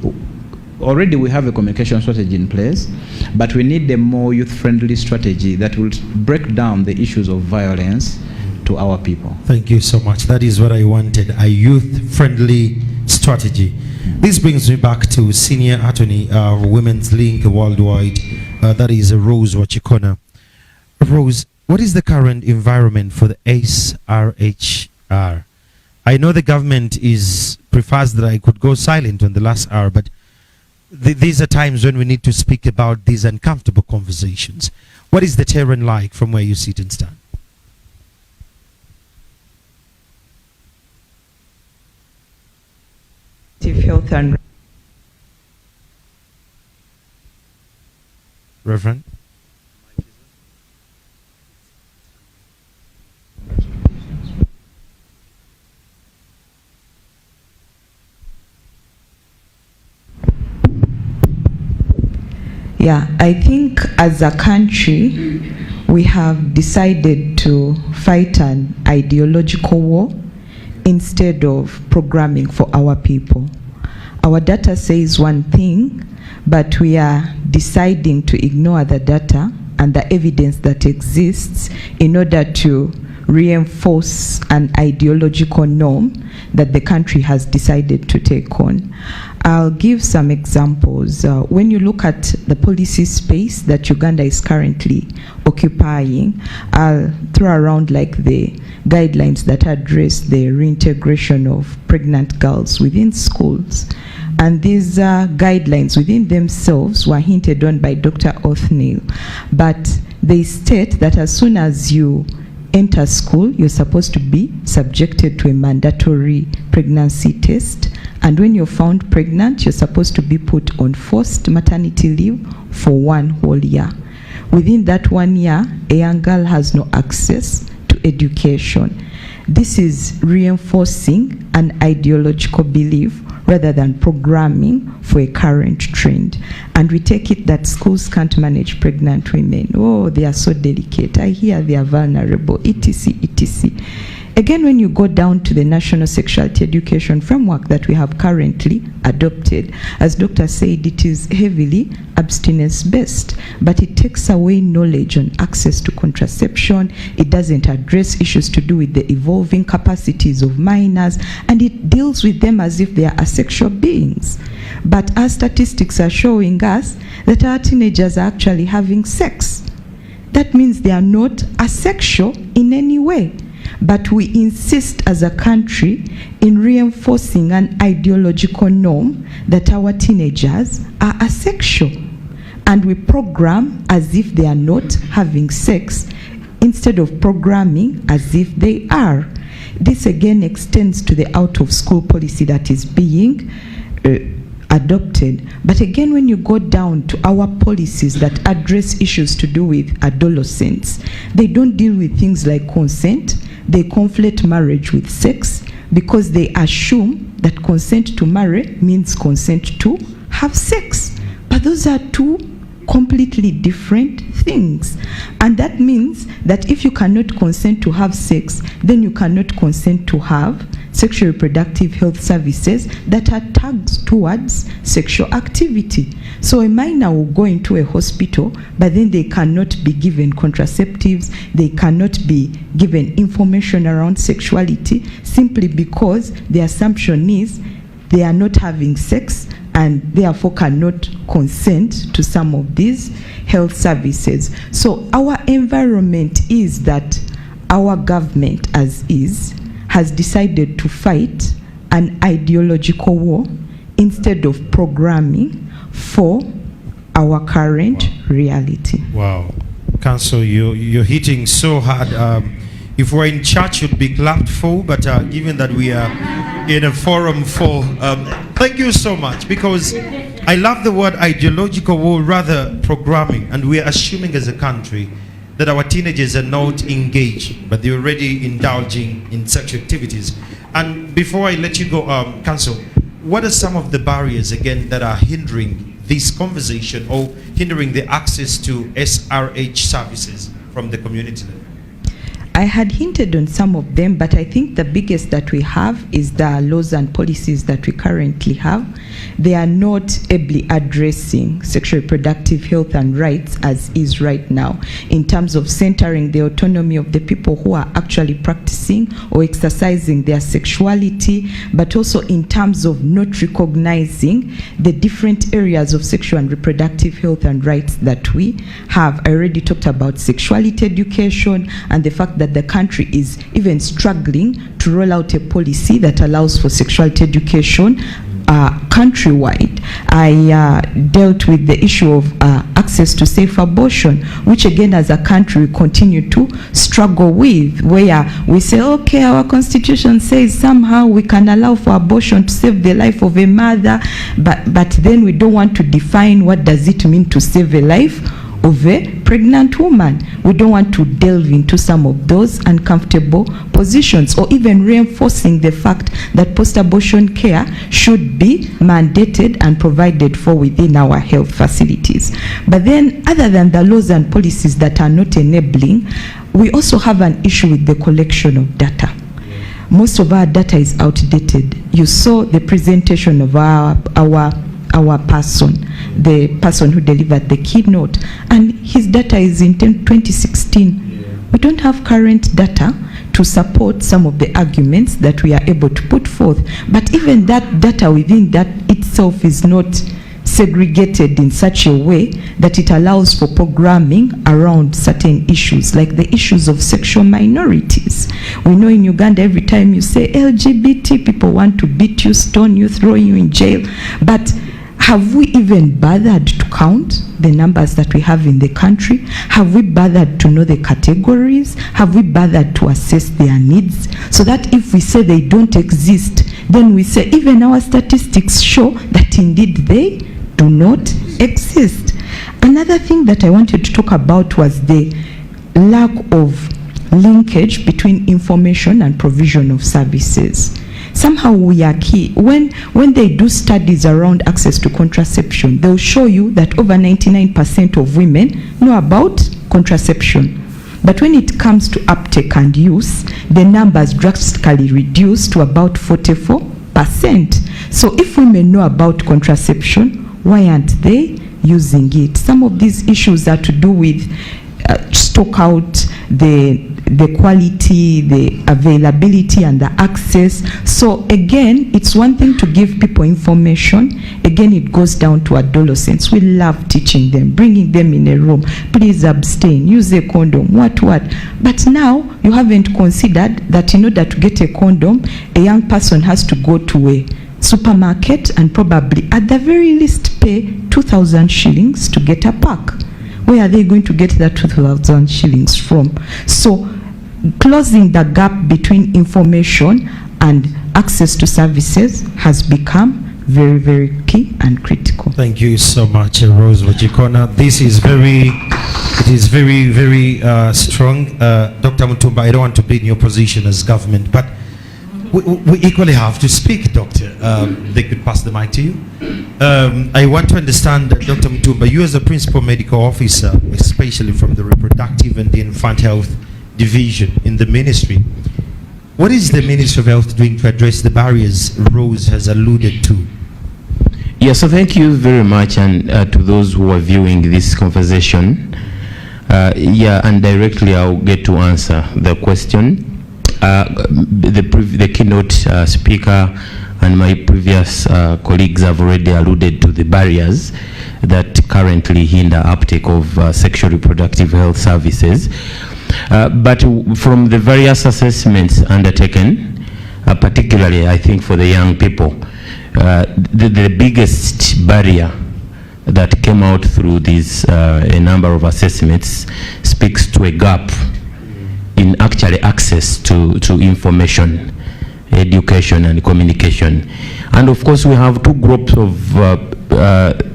Already we have a communication strategy in place, but we need a more youth-friendly strategy that will break down the issues of violence to our people. Thank you so much. That is what I wanted, a youth-friendly strategy. This brings me back to Senior Attorney, Women's Link Worldwide, that is Rose Wachikona. Rose, what is the current environment for the SRHR? I know the government prefers that I could go silent on the last hour, but these are times when we need to speak about these uncomfortable conversations. What is the terrain like from where you sit and stand? Health and Reverend? Yeah, I think as a country, we have decided to fight an ideological war instead of programming for our people. Our data says one thing, but we are deciding to ignore the data and the evidence that exists in order to reinforce an ideological norm that the country has decided to take on. I'll give some examples. When you look at the policy space that Uganda is currently occupying, I'll throw around like the guidelines that address the reintegration of pregnant girls within schools. And these guidelines within themselves were hinted on by Dr. Othniel, but they state that as soon as you enter school, you're supposed to be subjected to a mandatory pregnancy test. And when you're found pregnant, you're supposed to be put on forced maternity leave for 1 whole year. Within that 1 year, a young girl has no access to education. This is reinforcing an ideological belief rather than programming for a current trend. And we take it that schools can't manage pregnant women. Oh, they are so delicate. I hear they are vulnerable, etc., etc. Again, when you go down to the National Sexuality Education Framework that we have currently adopted, as Dr. said, it is heavily abstinence-based, but it takes away knowledge on access to contraception. It doesn't address issues to do with the evolving capacities of minors, and it deals with them as if they are asexual beings. But our statistics are showing us that our teenagers are actually having sex. That means they are not asexual in any way. But we insist as a country in reinforcing an ideological norm that our teenagers are asexual. And we program as if they are not having sex instead of programming as if they are. This again extends to the out-of-school policy that is being adopted. But again, when you go down to our policies that address issues to do with adolescents, they don't deal with things like consent. they conflate marriage with sex because they assume that consent to marry means consent to have sex. But those are two completely different things. And that means that if you cannot consent to have sex, then you cannot consent to have sexual reproductive health services that are tagged towards sexual activity. So a minor will go into a hospital, but then they cannot be given contraceptives, they cannot be given information around sexuality, simply because the assumption is they are not having sex and therefore cannot consent to some of these health services. So our environment is that our government, as is, has decided to fight an ideological war instead of programming for our current reality. Wow. Council, you're hitting so hard. If we're in church, you'd be clapped for, but given that we are in a forum for, thank you so much, because I love the word ideological war, rather programming, and we are assuming as a country that our teenagers are not engaged, but they're already indulging in sexual activities. And before I let you go, Council, what are some of the barriers, again, that are hindering this conversation or hindering the access to SRH services from the community level? I had hinted on some of them, but I think the biggest that we have is the laws and policies that we currently have. They are not ably addressing sexual reproductive health and rights as is right now, in terms of centering the autonomy of the people who are actually practicing or exercising their sexuality, but also in terms of not recognizing the different areas of sexual and reproductive health and rights that we have. I already talked about sexuality education and the fact that the country is even struggling to roll out a policy that allows for sexuality education countrywide. I dealt with the issue of access to safe abortion, which again as a country we continue to struggle with, where we say, okay, our constitution says somehow we can allow for abortion to save the life of a mother, but then we don't want to define what does it mean to save a life of a pregnant woman. We don't want to delve into some of those uncomfortable positions, or even reinforcing the fact that post-abortion care should be mandated and provided for within our health facilities. But then, other than the laws and policies that are not enabling, we also have an issue with the collection of data. Most of our data is outdated. You saw the presentation of our person, the person who delivered the keynote, and his data is in 2016. We don't have current data to support some of the arguments that we are able to put forth. But even that data within that itself is not segregated in such a way that it allows for programming around certain issues, like the issues of sexual minorities. We know in Uganda, every time you say LGBT, people want to beat you, stone you, throw you in jail. But have we even bothered to count the numbers that we have in the country? Have we bothered to know the categories? Have we bothered to assess their needs? So that if we say they don't exist, then we say even our statistics show that indeed they do not exist. Another thing that I wanted to talk about was the lack of linkage between information and provision of services. Somehow we are key. When they do studies around access to contraception, they'll show you that over 99% of women know about contraception. But when it comes to uptake and use, the numbers drastically reduce to about 44%. So if women know about contraception, why aren't they using it? Some of these issues are to do with stock out, the quality, the availability, and the access. So again, it's one thing to give people information. Again, it goes down to adolescents. We love teaching them, bringing them in a room. Please abstain, use a condom, what. But now, you haven't considered that in order to get a condom, a young person has to go to a supermarket and probably at the very least pay 2,000 shillings to get a pack. Where are they going to get that 2,000 shillings from? So closing the gap between information and access to services has become very, very key and critical. Thank you so much, Rose Wajikona. This is very It is very, very strong. Dr. Mutumba, I don't want to be in your position as government, but we equally have to speak, Doctor. They could pass the mic to you. I want to understand, Dr. Mutumba, you as a principal medical officer, especially from the reproductive and the infant health division in the ministry, what is the Ministry of Health doing to address the barriers Rose has alluded to? Yeah, so thank you very much, and to those who are viewing this conversation. Yeah, and directly I'll get to answer the question. The keynote speaker and my previous colleagues have already alluded to the barriers that currently hinder uptake of sexual reproductive health services. But from the various assessments undertaken, particularly I think for the young people, the biggest barrier that came out through these a number of assessments speaks to a gap in actually access to information, education and communication. And of course we have two groups of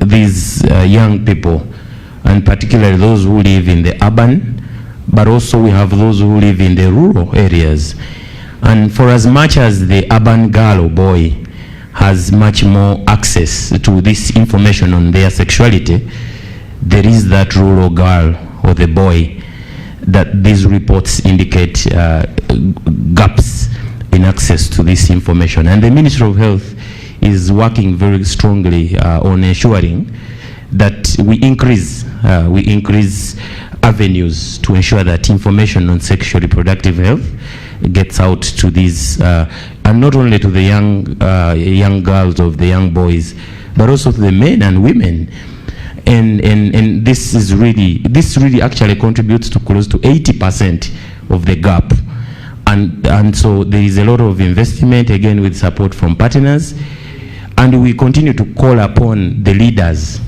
these young people, and particularly those who live in the urban, but also we have those who live in the rural areas. And for as much as the urban girl or boy has much more access to this information on their sexuality, there is that rural girl or the boy that these reports indicate gaps in access to this information. And the Ministry of Health is working very strongly on ensuring that we increase avenues to ensure that information on sexual reproductive health gets out to these, and not only to the young girls or the young boys, but also to the men and women. And this really actually contributes to close to 80% of the gap. And so there is a lot of investment, again with support from partners, and we continue to call upon the leaders,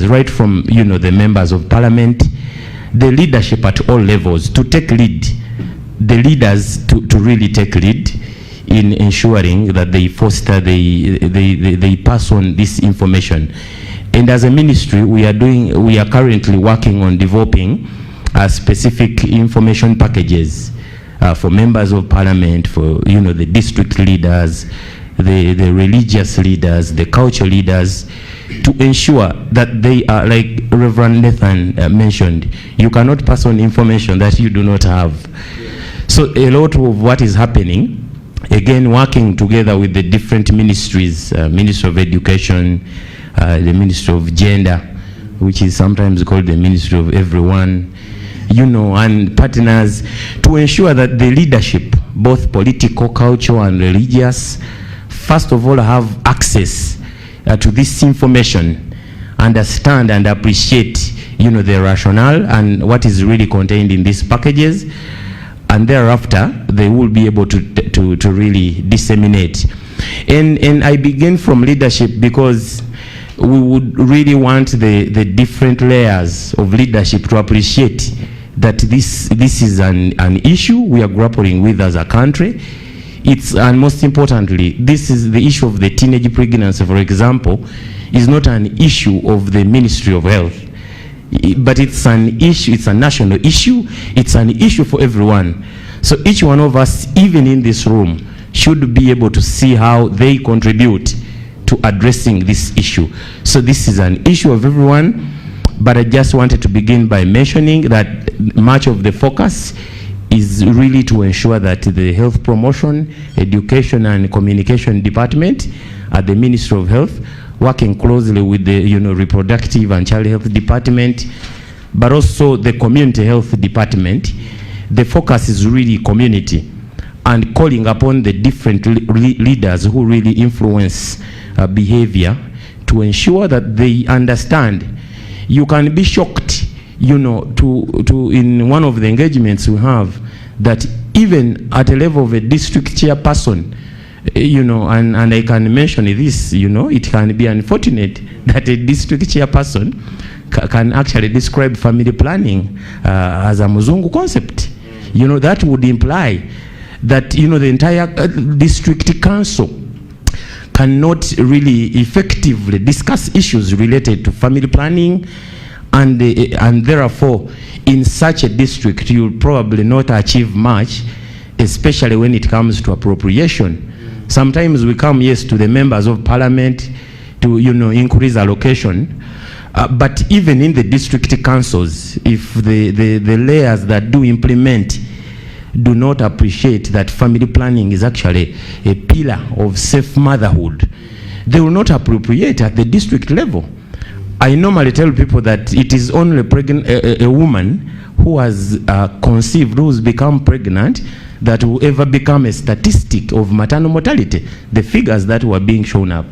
right from the members of parliament, the leadership at all levels to take lead, the leaders to really take lead in ensuring that they foster, they pass on this information. And as a ministry, we are currently working on developing specific information packages for members of parliament, for the district leaders, the religious leaders, the cultural leaders, to ensure that they are, like Reverend Nathan mentioned, you cannot pass on information that you do not have. So a lot of what is happening, again working together with the different ministries, Ministry of Education, the Ministry of Gender, which is sometimes called the Ministry of Everyone, and partners, to ensure that the leadership, both political, cultural and religious, first of all have access to this information, understand and appreciate the rationale and what is really contained in these packages, and thereafter they will be able to really disseminate. And I begin from leadership because we would really want the different layers of leadership to appreciate that this is an issue we are grappling with as a country. And most importantly, this is the issue of the teenage pregnancy, for example, is not an issue of the Ministry of Health, but it's an issue, it's a national issue, it's an issue for everyone. So each one of us, even in this room, should be able to see how they contribute to addressing this issue. So this is an issue of everyone, but I just wanted to begin by mentioning that much of the focus is really to ensure that the health promotion, education and communication department at the Ministry of Health, working closely with the reproductive and child health department, but also the community health department, the focus is really community and calling upon the different leaders who really influence behavior to ensure that they understand. You can be shocked to in one of the engagements we have, that even at a level of a district chairperson, and I can mention this, it can be unfortunate that a district chairperson can actually describe family planning as a Muzungu concept. That would imply that, the entire district council cannot really effectively discuss issues related to family planning and therefore in such a district you'll probably not achieve much, especially when it comes to appropriation. Sometimes we come, yes, to the members of parliament to, you know, increase allocation, but even in the district councils, if the layers that do implement do not appreciate that family planning is actually a pillar of safe motherhood, they will not appropriate at the district level. I normally tell people that it is only a woman who has conceived, who's become pregnant, that will ever become a statistic of maternal mortality, the figures that were being shown up.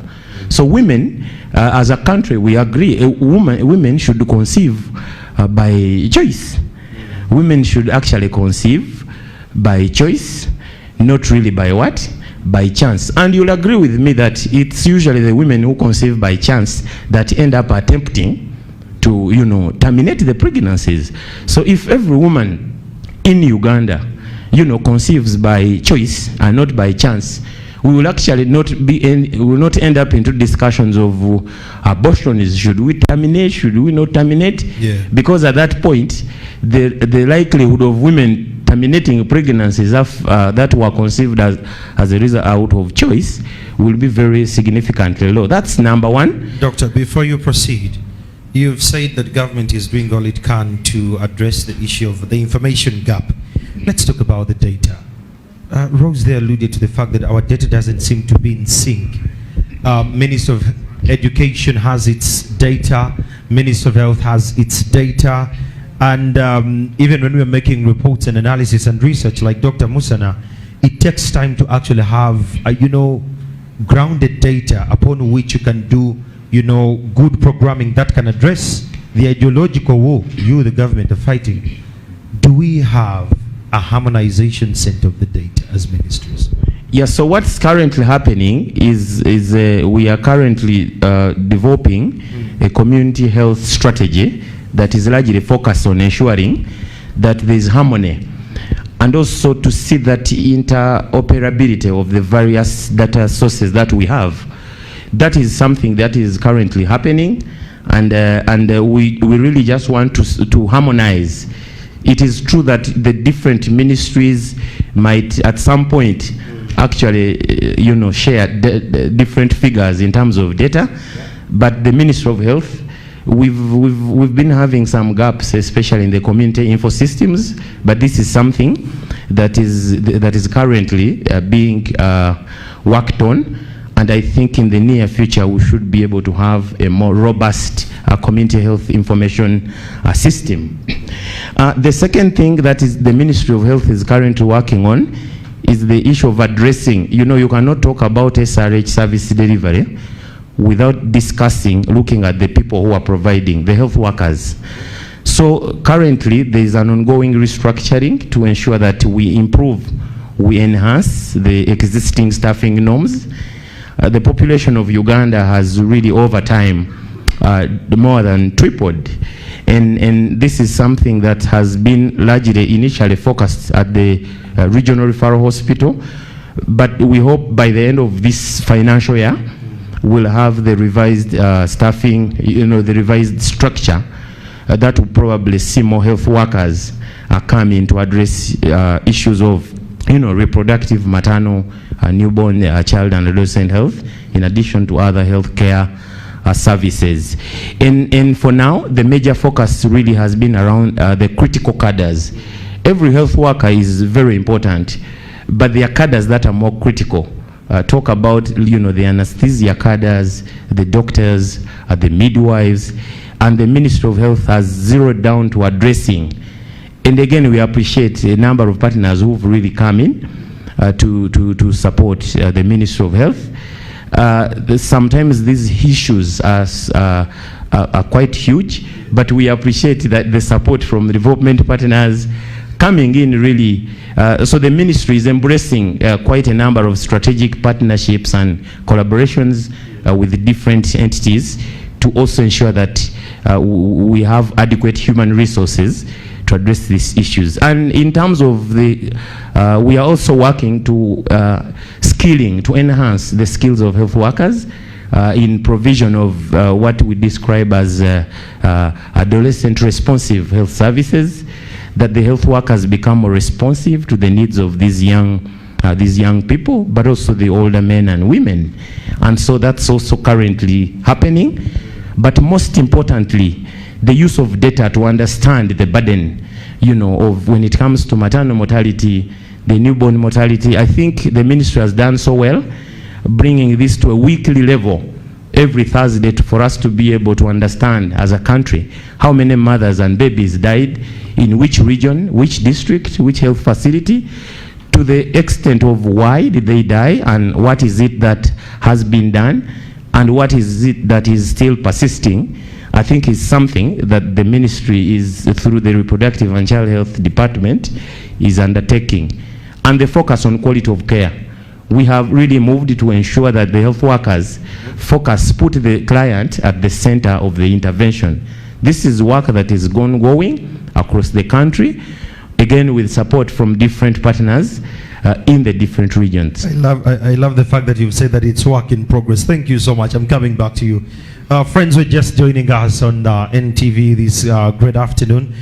So women, as a country, we agree, women should conceive by choice. Women should actually conceive by choice, not really by what? By chance. And you'll agree with me that it's usually the women who conceive by chance that end up attempting to, you know, terminate the pregnancies. So if every woman in Uganda, you know, conceives by choice and not by chance, we will actually not we will not end up into discussions of abortion. Should we terminate? Should we not terminate? Yeah. Because at that point, the likelihood of women terminating pregnancies that were conceived as a result out of choice will be very significantly low. That's number one. Doctor, before you proceed, you've said that government is doing all it can to address the issue of the information gap. Let's talk about the data. Rose there alluded to the fact that our data doesn't seem to be in sync. Minister of Education has its data, Minister of Health has its data, and even when we're making reports and analysis and research like Dr. Musana, it takes time to actually have, you know, grounded data upon which you can do, you know, good programming that can address the ideological war you, the government, are fighting. Do we have a harmonization center of the data as ministries? Yeah, so what's currently happening is we are currently developing a community health strategy that is largely focused on ensuring that there is harmony, and also to see that interoperability of the various data sources that we have. That is something that is currently happening, and we really just want to harmonize. It is true that the different ministries might at some point actually you know, share different figures in terms of data, but the Ministry of Health, we've been having some gaps, especially in the community info systems, but this is something that is currently being worked on, and I think in the near future we should be able to have a more robust community health information system. The second thing that is the Ministry of Health is currently working on is the issue of addressing, you know, you cannot talk about SRH service delivery without discussing, looking at the people who are providing, the health workers. So currently there is an ongoing restructuring to ensure that we improve, we enhance the existing staffing norms. The population of Uganda has really over time more than tripled, and this is something that has been largely initially focused at the regional referral hospital, but we hope by the end of this financial year we'll have the revised staffing, you know, the revised structure that will probably see more health workers come in to address issues of, you know, reproductive, maternal, newborn, child and adolescent health, in addition to other healthcare services. And for now, the major focus really has been around the critical cadres. Every health worker is very important, but there are cadres that are more critical. Talk about, you know, the anesthesia cadres, the doctors, the midwives, and the Ministry of Health has zeroed down to addressing. And again, we appreciate a number of partners who've really come in to support the Ministry of Health. Sometimes these issues are quite huge, but we appreciate that the support from the development partners coming in really. So the ministry is embracing quite a number of strategic partnerships and collaborations with different entities to also ensure that we have adequate human resources to address these issues. And in terms of the, we are also working to skilling, to enhance the skills of health workers. in provision of what we describe as adolescent responsive health services, that the health workers become more responsive to the needs of these young people, but also the older men and women. And so that's also currently happening. But most importantly, the use of data to understand the burden, of when it comes to maternal mortality, the newborn mortality. I think the ministry has done so well, bringing this to a weekly level every Thursday for us to be able to understand as a country how many mothers and babies died in which region, which district, which health facility, to the extent of why did they die and what is it that has been done and what is it that is still persisting. I think is something that the ministry is, through the Reproductive and Child Health Department, is undertaking. And the focus on quality of care. We have really moved to ensure that the health workers put the client at the center of the intervention. This is work that is going across the country, again with support from different partners in the different regions. I love the fact that you've said that it's work in progress. Thank you so much. I'm coming back to you. Friends who are just joining us on NTV this great afternoon,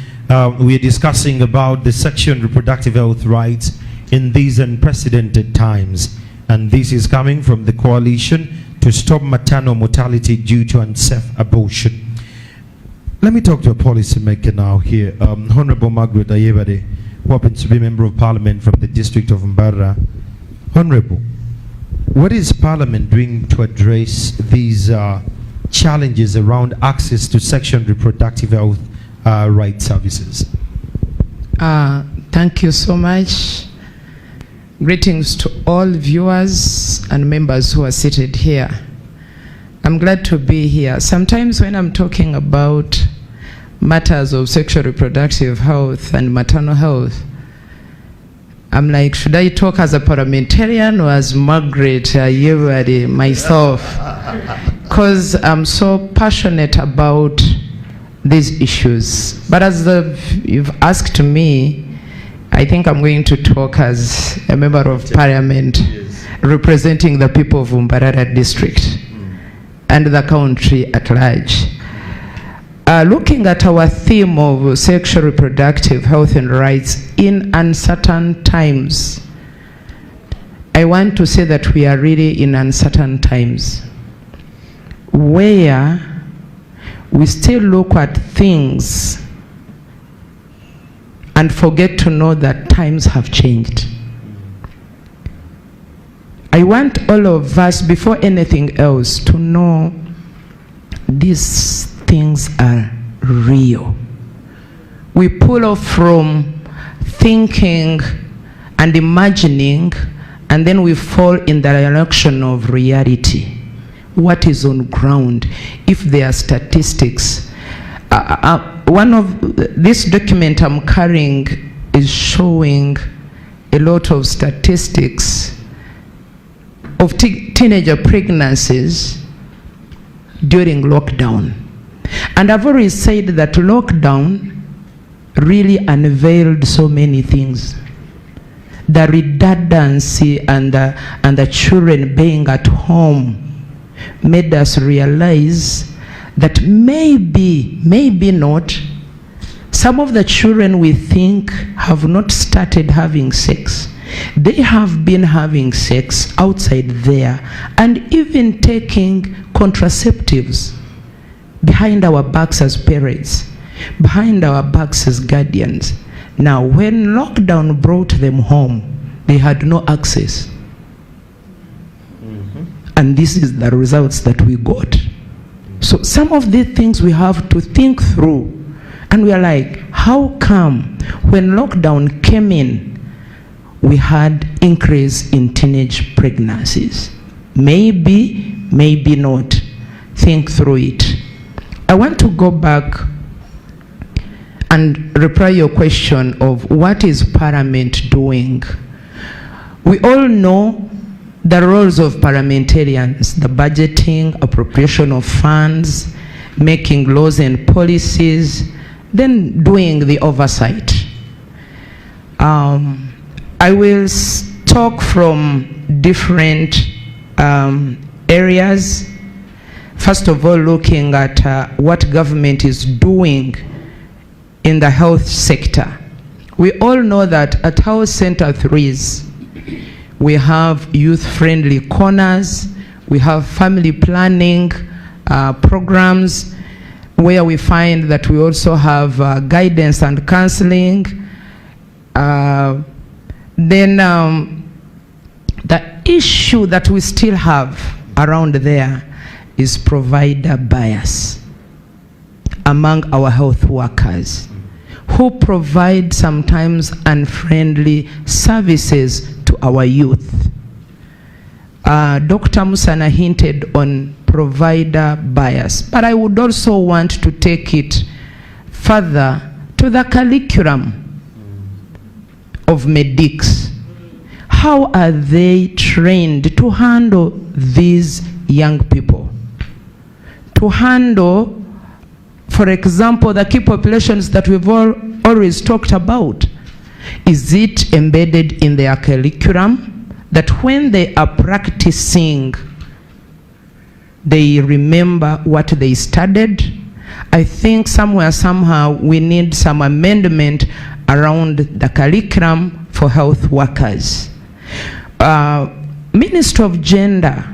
we are discussing about the sexual and reproductive health rights in these unprecedented times. And this is coming from the Coalition to Stop Maternal Mortality Due to Unsafe Abortion. Let me talk to a policymaker now here. Honorable Margaret Ayebade, who happens to be Member of Parliament from the District of Mbarara. Honorable, what is Parliament doing to address these challenges around access to sexual and reproductive health rights services? Thank you so much. Greetings to all viewers and members who are seated here. I'm glad to be here. Sometimes when I'm talking about matters of sexual reproductive health and maternal health, I'm like, should I talk as a parliamentarian or as Margaret Ayebade myself? Because I'm so passionate about these issues. But as you've asked me, I think I'm going to talk as a member of parliament representing the people of Mbarara district and the country at large. Looking at our theme of sexual reproductive health and rights in uncertain times, I want to say that we are really in uncertain times, where we still look at things and forget to know that times have changed. I want all of us, before anything else, to know these things are real. We pull off from thinking and imagining, and then we fall in the direction of reality. What is on ground? If there are statistics, this document I'm carrying is showing a lot of statistics of teenager pregnancies during lockdown. And I've already said that lockdown really unveiled so many things. The redundancy and the children being at home made us realize that maybe not, some of the children we think have not started having sex. They have been having sex outside there and even taking contraceptives behind our backs as parents, behind our backs as guardians. Now, when lockdown brought them home, they had no access. And this is the results that we got. So some of these things we have to think through. And we are like, how come when lockdown came in, we had increase in teenage pregnancies? Maybe, maybe not. Think through it. I want to go back and reply your question of what is Parliament doing. We all know the roles of parliamentarians, the budgeting, appropriation of funds, making laws and policies, then doing the oversight. I will talk from different areas first of all, looking at what government is doing in the health sector. We all know that at Health Center 3s, we have youth-friendly corners, we have family planning programs, where we find that we also have guidance and counseling. Then the issue that we still have around there is provider bias among our health workers, who provide sometimes unfriendly services to our youth. Dr. Musana hinted on provider bias, but I would also want to take it further to the curriculum of medics. How are they trained to handle these young people? To handle, for example, the key populations that we've always talked about. Is it embedded in their curriculum that when they are practicing, they remember what they studied? I think somewhere, somehow, we need some amendment around the curriculum for health workers. Ministry of Gender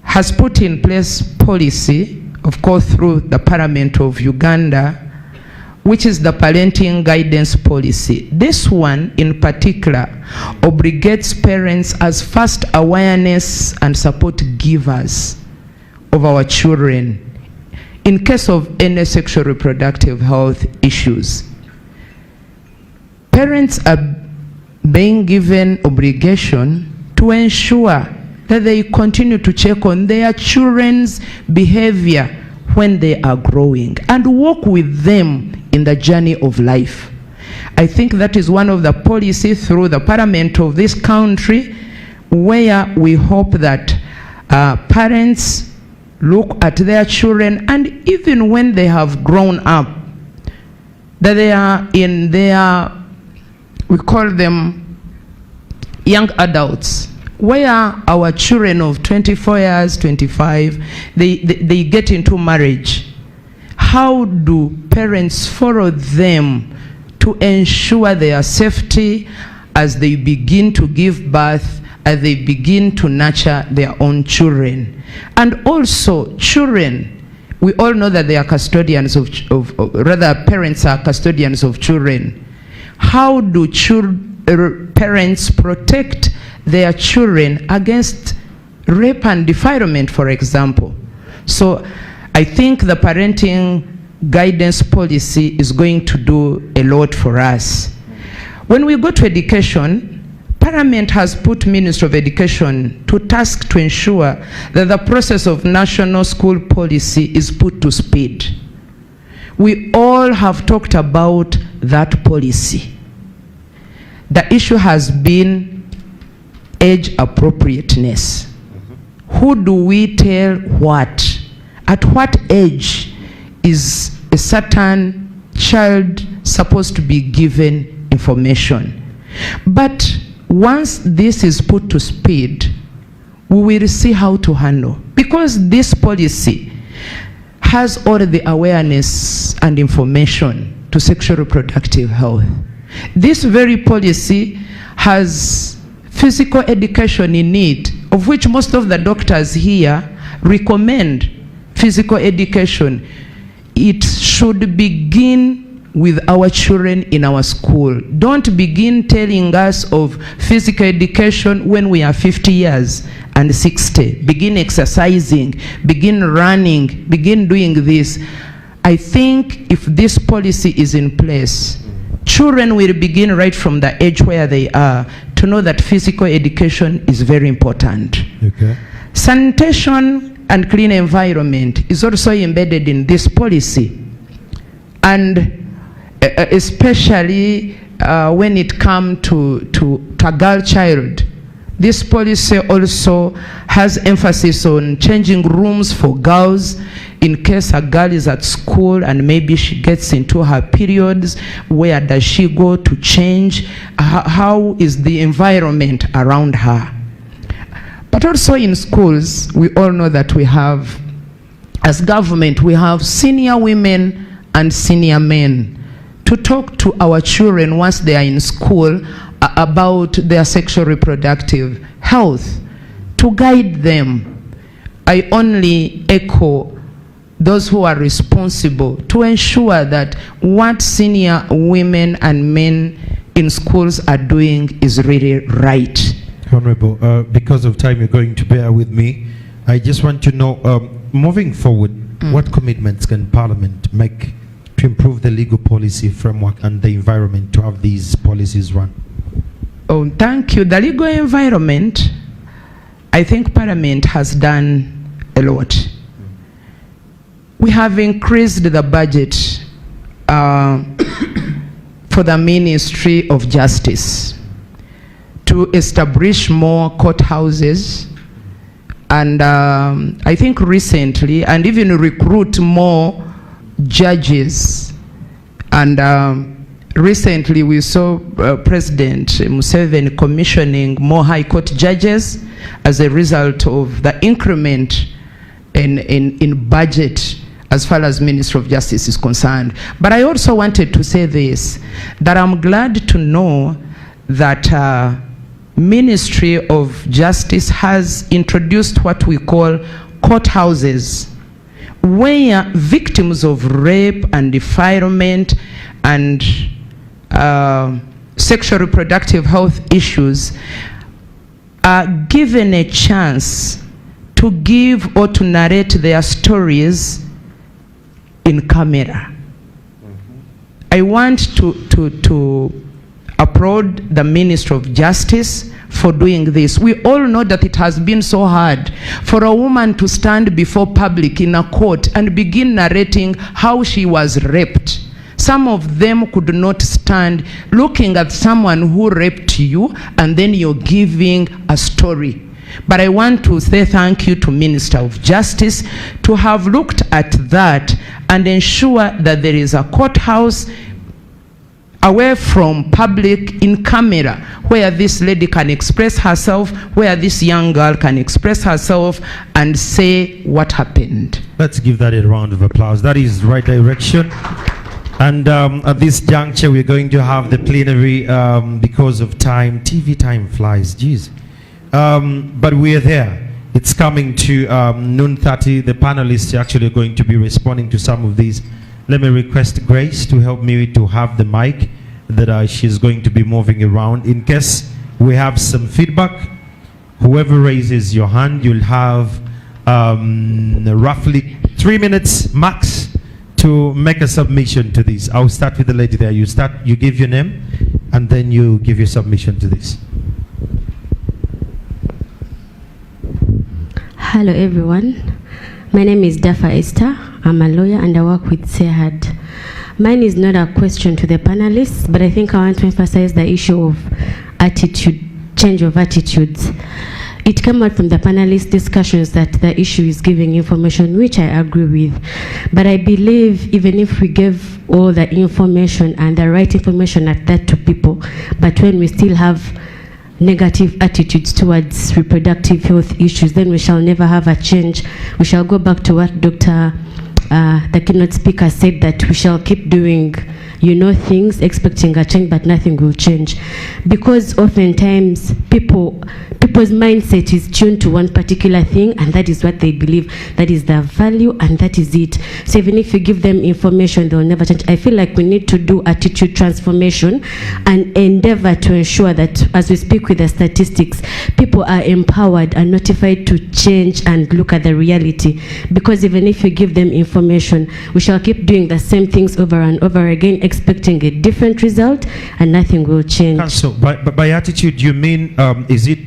has put in place policy, of course through the Parliament of Uganda, which is the parenting guidance policy. This one in particular obligates parents as first awareness and support givers of our children in case of any sexual reproductive health issues. Parents are being given obligation to ensure that they continue to check on their children's behavior when they are growing and work with them in the journey of life. I think that is one of the policies through the Parliament of this country, where we hope that parents look at their children, and even when they have grown up, that they are in their, we call them young adults, where our children of 24 years, 25, they get into marriage. How do parents follow them to ensure their safety as they begin to give birth, as they begin to nurture their own children? And also children, we all know that they are custodians rather parents are custodians of children. How do parents protect their children against rape and defilement, for example? So I think the parenting guidance policy is going to do a lot for us. When we go to education, Parliament has put Ministry of Education to task to ensure that the process of national school policy is put to speed. We all have talked about that policy. The issue has been age appropriateness. Who do we tell what? At what age is a certain child supposed to be given information? But once this is put to speed, we will see how to handle. Because this policy has all the awareness and information to sexual reproductive health. This very policy has physical education in it, of which most of the doctors here recommend physical education. It should begin with our children in our school. Don't begin telling us of physical education when we are 50 years and 60. Begin exercising, begin running, begin doing this. I think if this policy is in place, children will begin right from the age where they are to know that physical education is very important. Okay. Sanitation and clean environment is also embedded in this policy, and especially when it comes to a girl child. This policy also has emphasis on changing rooms for girls in case a girl is at school and maybe she gets into her periods. Where does she go to change? How is the environment around her? But also in schools, we all know that we have, as government, we have senior women and senior men to talk to our children once they are in school about their sexual reproductive health, to guide them. I only echo those who are responsible to ensure that what senior women and men in schools are doing is really right. Honorable, because of time, you're going to bear with me. I just want to know, moving forward, what commitments can Parliament make to improve the legal policy framework and the environment to have these policies run? Oh, thank you. The legal environment, I think Parliament has done a lot. We have increased the budget for the Ministry of Justice to establish more courthouses, and I think recently, and even recruit more judges. And recently we saw President Museveni commissioning more High Court judges as a result of the increment in budget as far as Ministry of Justice is concerned. But I also wanted to say this, that I'm glad to know that Ministry of Justice has introduced what we call courthouses, where victims of rape and defilement and sexual reproductive health issues are given a chance to give or to narrate their stories in camera. I want to applaud the Ministry of Justice for doing this. We all know that it has been so hard for a woman to stand before public in a court and begin narrating how she was raped. Some of them could not stand looking at someone who raped you and then you're giving a story. But I want to say thank you to Minister of Justice to have looked at that and ensure that there is a courthouse away from public, in camera, where this lady can express herself, where this young girl can express herself and say what happened. Let's give that a round of applause. That is the right direction. And at this juncture, we're going to have the plenary because of time. TV time flies, geez. But we are there. It's coming to noon 30. The panelists are actually going to be responding to some of these. Let me request Grace to help me to have the mic that she's going to be moving around. In case we have some feedback, whoever raises your hand, you'll have roughly 3 minutes max to make a submission to this. I'll start with the lady there. You start, you give your name, and then you give your submission to this. Hello everyone, my name is Dafa Esther. I'm a lawyer and I work with SEHAD. Mine is not a question to the panelists, but I think I want to emphasize the issue of attitude, change of attitudes. It came out from the panelist discussions that the issue is giving information, which I agree with. But I believe even if we give all the information and the right information at that to people, but when we still have negative attitudes towards reproductive health issues, then we shall never have a change. We shall go back to what the keynote speaker said, that we shall keep doing, things, expecting a change, but nothing will change. Because oftentimes people's mindset is tuned to one particular thing, and that is what they believe, that is their value, and that is it. So even if you give them information, they'll never change. I feel like we need to do attitude transformation and endeavor to ensure that as we speak with the statistics, people are empowered and notified to change and look at the reality. Because even if you give them information, we shall keep doing the same things over and over again, expecting a different result, and nothing will change. Council, by attitude, you mean, is it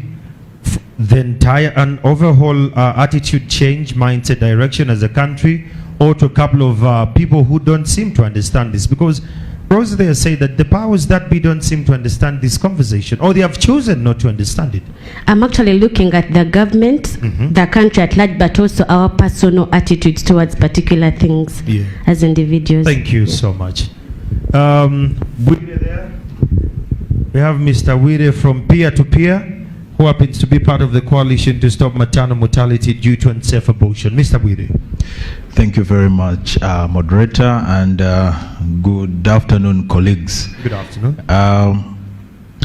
the entire and overall attitude change, mindset, direction as a country, or to a couple of people who don't seem to understand this? Because Rose there say that the powers that be don't seem to understand this conversation, or they have chosen not to understand it. I'm actually looking at the government, the country at large, but also our personal attitudes towards particular things as individuals. Thank you so much. There. We have Mr. Wire from Peer to Peer. who happens to be part of the coalition to stop maternal mortality due to unsafe abortion. Mr. Bwire. Thank you very much, moderator, and good afternoon, colleagues. Good afternoon.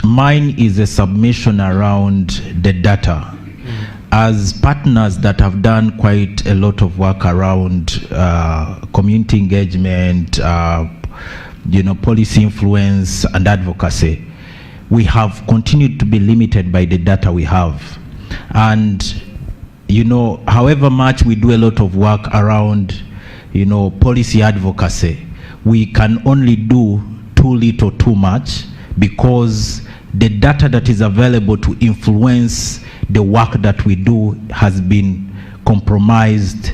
Mine is a submission around the data. As partners that have done quite a lot of work around community engagement, policy influence and advocacy, we have continued to be limited by the data we have. And, however much we do a lot of work around, policy advocacy, we can only do too little, too much, because the data that is available to influence the work that we do has been compromised.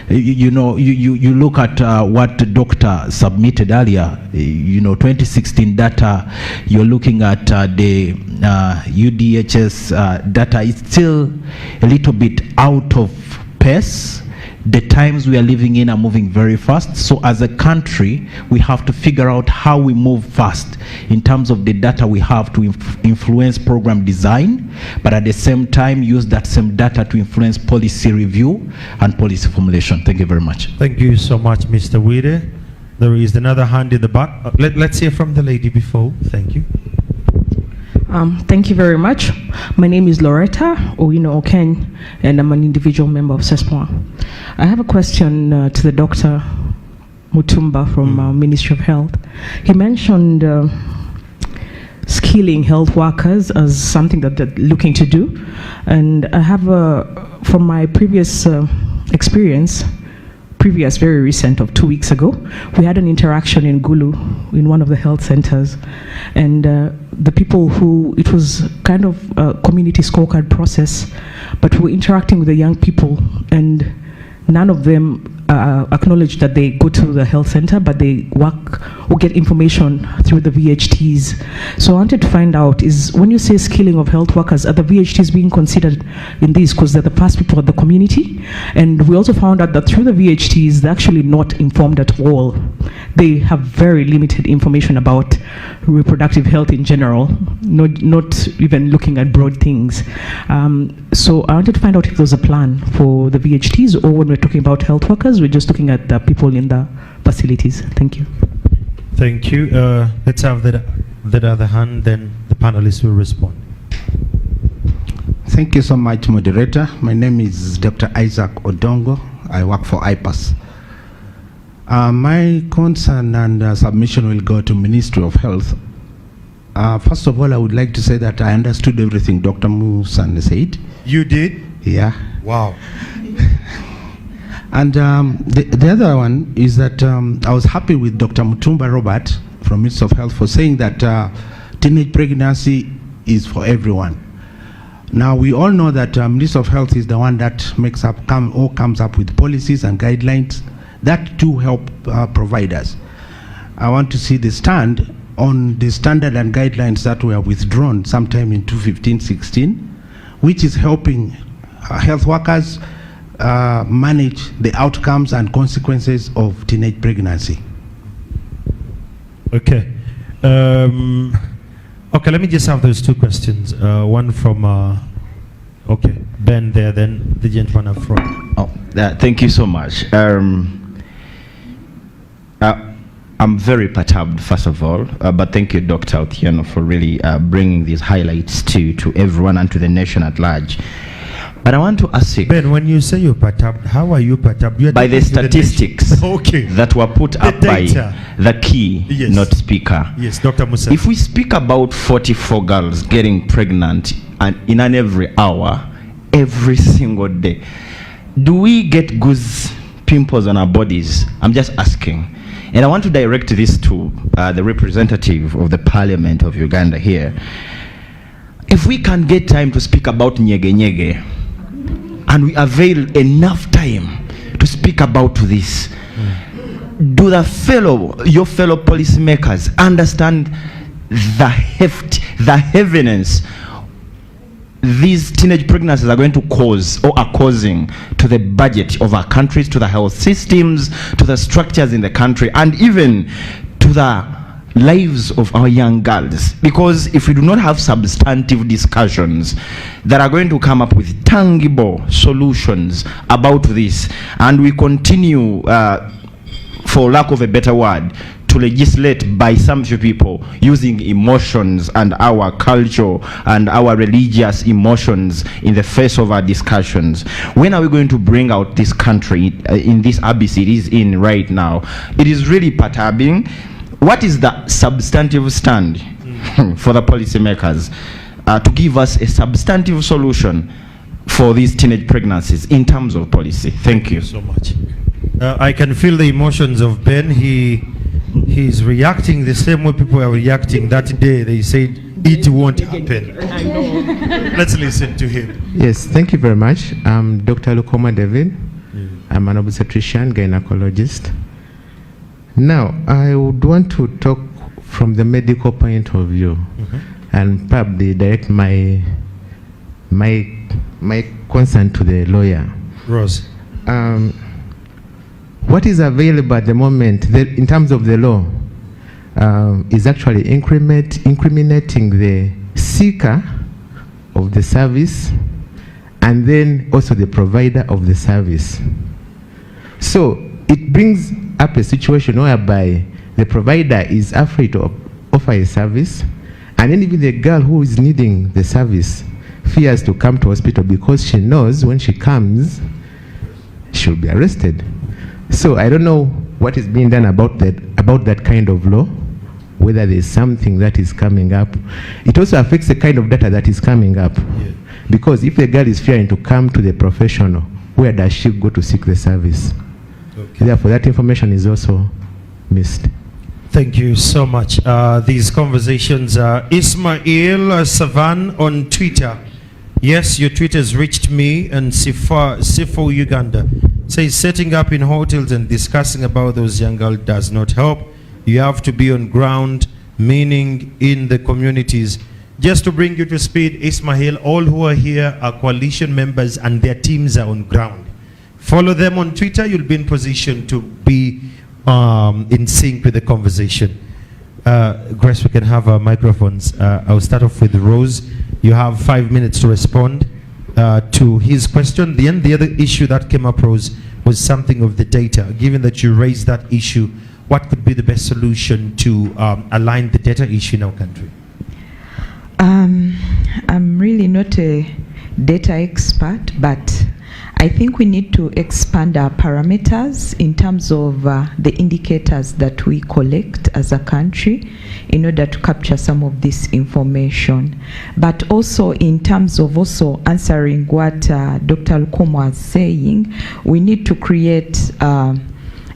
You look at what the doctor submitted earlier, 2016 data, you're looking at the UDHS data, it's still a little bit out of pace. The times we are living in are moving very fast. So as a country, we have to figure out how we move fast in terms of the data we have to influence program design, but at the same time use that same data to influence policy review and policy formulation. Thank you very much. Thank you so much, Mr. Wide. There is another hand in the back. Let's hear from the lady before. Thank you. Thank you very much. My name is Loretta Oken, and I'm an individual member of CESPOA. I have a question to the Dr. Mutumba from Ministry of Health. He mentioned skilling health workers as something that they're looking to do. And I have, from my previous experience, very recent of 2 weeks ago, we had an interaction in Gulu in one of the health centers, and the people it was kind of a community scorecard process, but we were interacting with the young people, and none of them acknowledge that they go to the health center, but they work or get information through the VHTs. So I wanted to find out, is when you say skilling of health workers, are the VHTs being considered in this because they're the first people at the community? And we also found out that through the VHTs, they're actually not informed at all. They have very limited information about reproductive health in general, not even looking at broad things. So I wanted to find out if there's a plan for the VHTs, or when we're talking about health workers, we're just looking at the people in the facilities. Thank you. Thank you. Let's have that other hand, then the panelists will respond. Thank you so much, moderator. My name is Dr. Isaac Odongo. I work for IPAS. My concern and submission will go to Ministry of Health. First of all, I would like to say that I understood everything Dr. Musan said. You did? Yeah. Wow. And the other one is that I was happy with Dr. Mutumba Robert from Ministry of Health for saying that teenage pregnancy is for everyone. Now, we all know that Ministry of Health is the one that comes up with policies and guidelines that do help providers. I want to see the stand on the standard and guidelines that were withdrawn sometime in 2015-16, which is helping health workers manage the outcomes and consequences of teenage pregnancy. Okay. Okay, let me just have those two questions. One from, okay, Ben there, then the gentleman up front. Thank you so much. I'm very perturbed, first of all, but thank you, Dr. Otieno, for really bringing these highlights to everyone and to the nation at large. But I want to ask you, Ben, when you say you're perturbed, how are you perturbed? By the statistics that were put up by the key, yes, not speaker. Yes, Dr. Musa. If we speak about 44 girls getting pregnant and in an every hour, every single day, do we get goose pimples on our bodies? I'm just asking. And I want to direct this to the representative of the Parliament of Uganda here. If we can get time to speak about nyege nyege, and we avail enough time to speak about this, do your fellow policymakers understand the heft, the heaviness these teenage pregnancies are going to cause or are causing to the budget of our countries, to the health systems, to the structures in the country, and even to the lives of our young girls, because if we do not have substantive discussions that are going to come up with tangible solutions about this, and we continue, for lack of a better word, to legislate by some few people using emotions and our culture and our religious emotions in the face of our discussions, when are we going to bring out this country in this abyss it is in right now? It is really perturbing. What is the substantive stand for the policymakers to give us a substantive solution for these teenage pregnancies in terms of policy? Thank you so much. I can feel the emotions of Ben. He's reacting the same way people are reacting that day. They said it won't happen. Let's listen to him. Yes, thank you very much. I'm Dr. Lukoma David. I'm an obstetrician, gynecologist. Now, I would want to talk from the medical point of view, and probably direct my concern to the lawyer. Rose. What is available at the moment in terms of the law is actually incriminating the seeker of the service and then also the provider of the service. So it brings up a situation whereby the provider is afraid to offer a service, and then even the girl who is needing the service fears to come to hospital because she knows when she comes she'll be arrested. So I don't know what is being done about that kind of law, whether there's something that is coming up. It also affects the kind of data that is coming up. Because if the girl is fearing to come to the professional, where does she go to seek the service? Therefore, that information is also missed. Thank you so much. These conversations are Ismail Savan on Twitter. Yes, your tweet has reached me, and Sifo Uganda says setting up in hotels and discussing about those young girls does not help. You have to be on ground, meaning in the communities. Just to bring you to speed, Ismail, all who are here are coalition members and their teams are on ground. Follow them on Twitter, you'll be in position to be in sync with the conversation. Grace, we can have our microphones. I'll start off with Rose. You have 5 minutes to respond to his question. The other issue that came up, Rose, was something of the data. Given that you raised that issue, what could be the best solution to align the data issue in our country? I'm really not a data expert, but I think we need to expand our parameters in terms of the indicators that we collect as a country in order to capture some of this information. But also in terms of also answering what Dr. Lukomo was saying, we need to create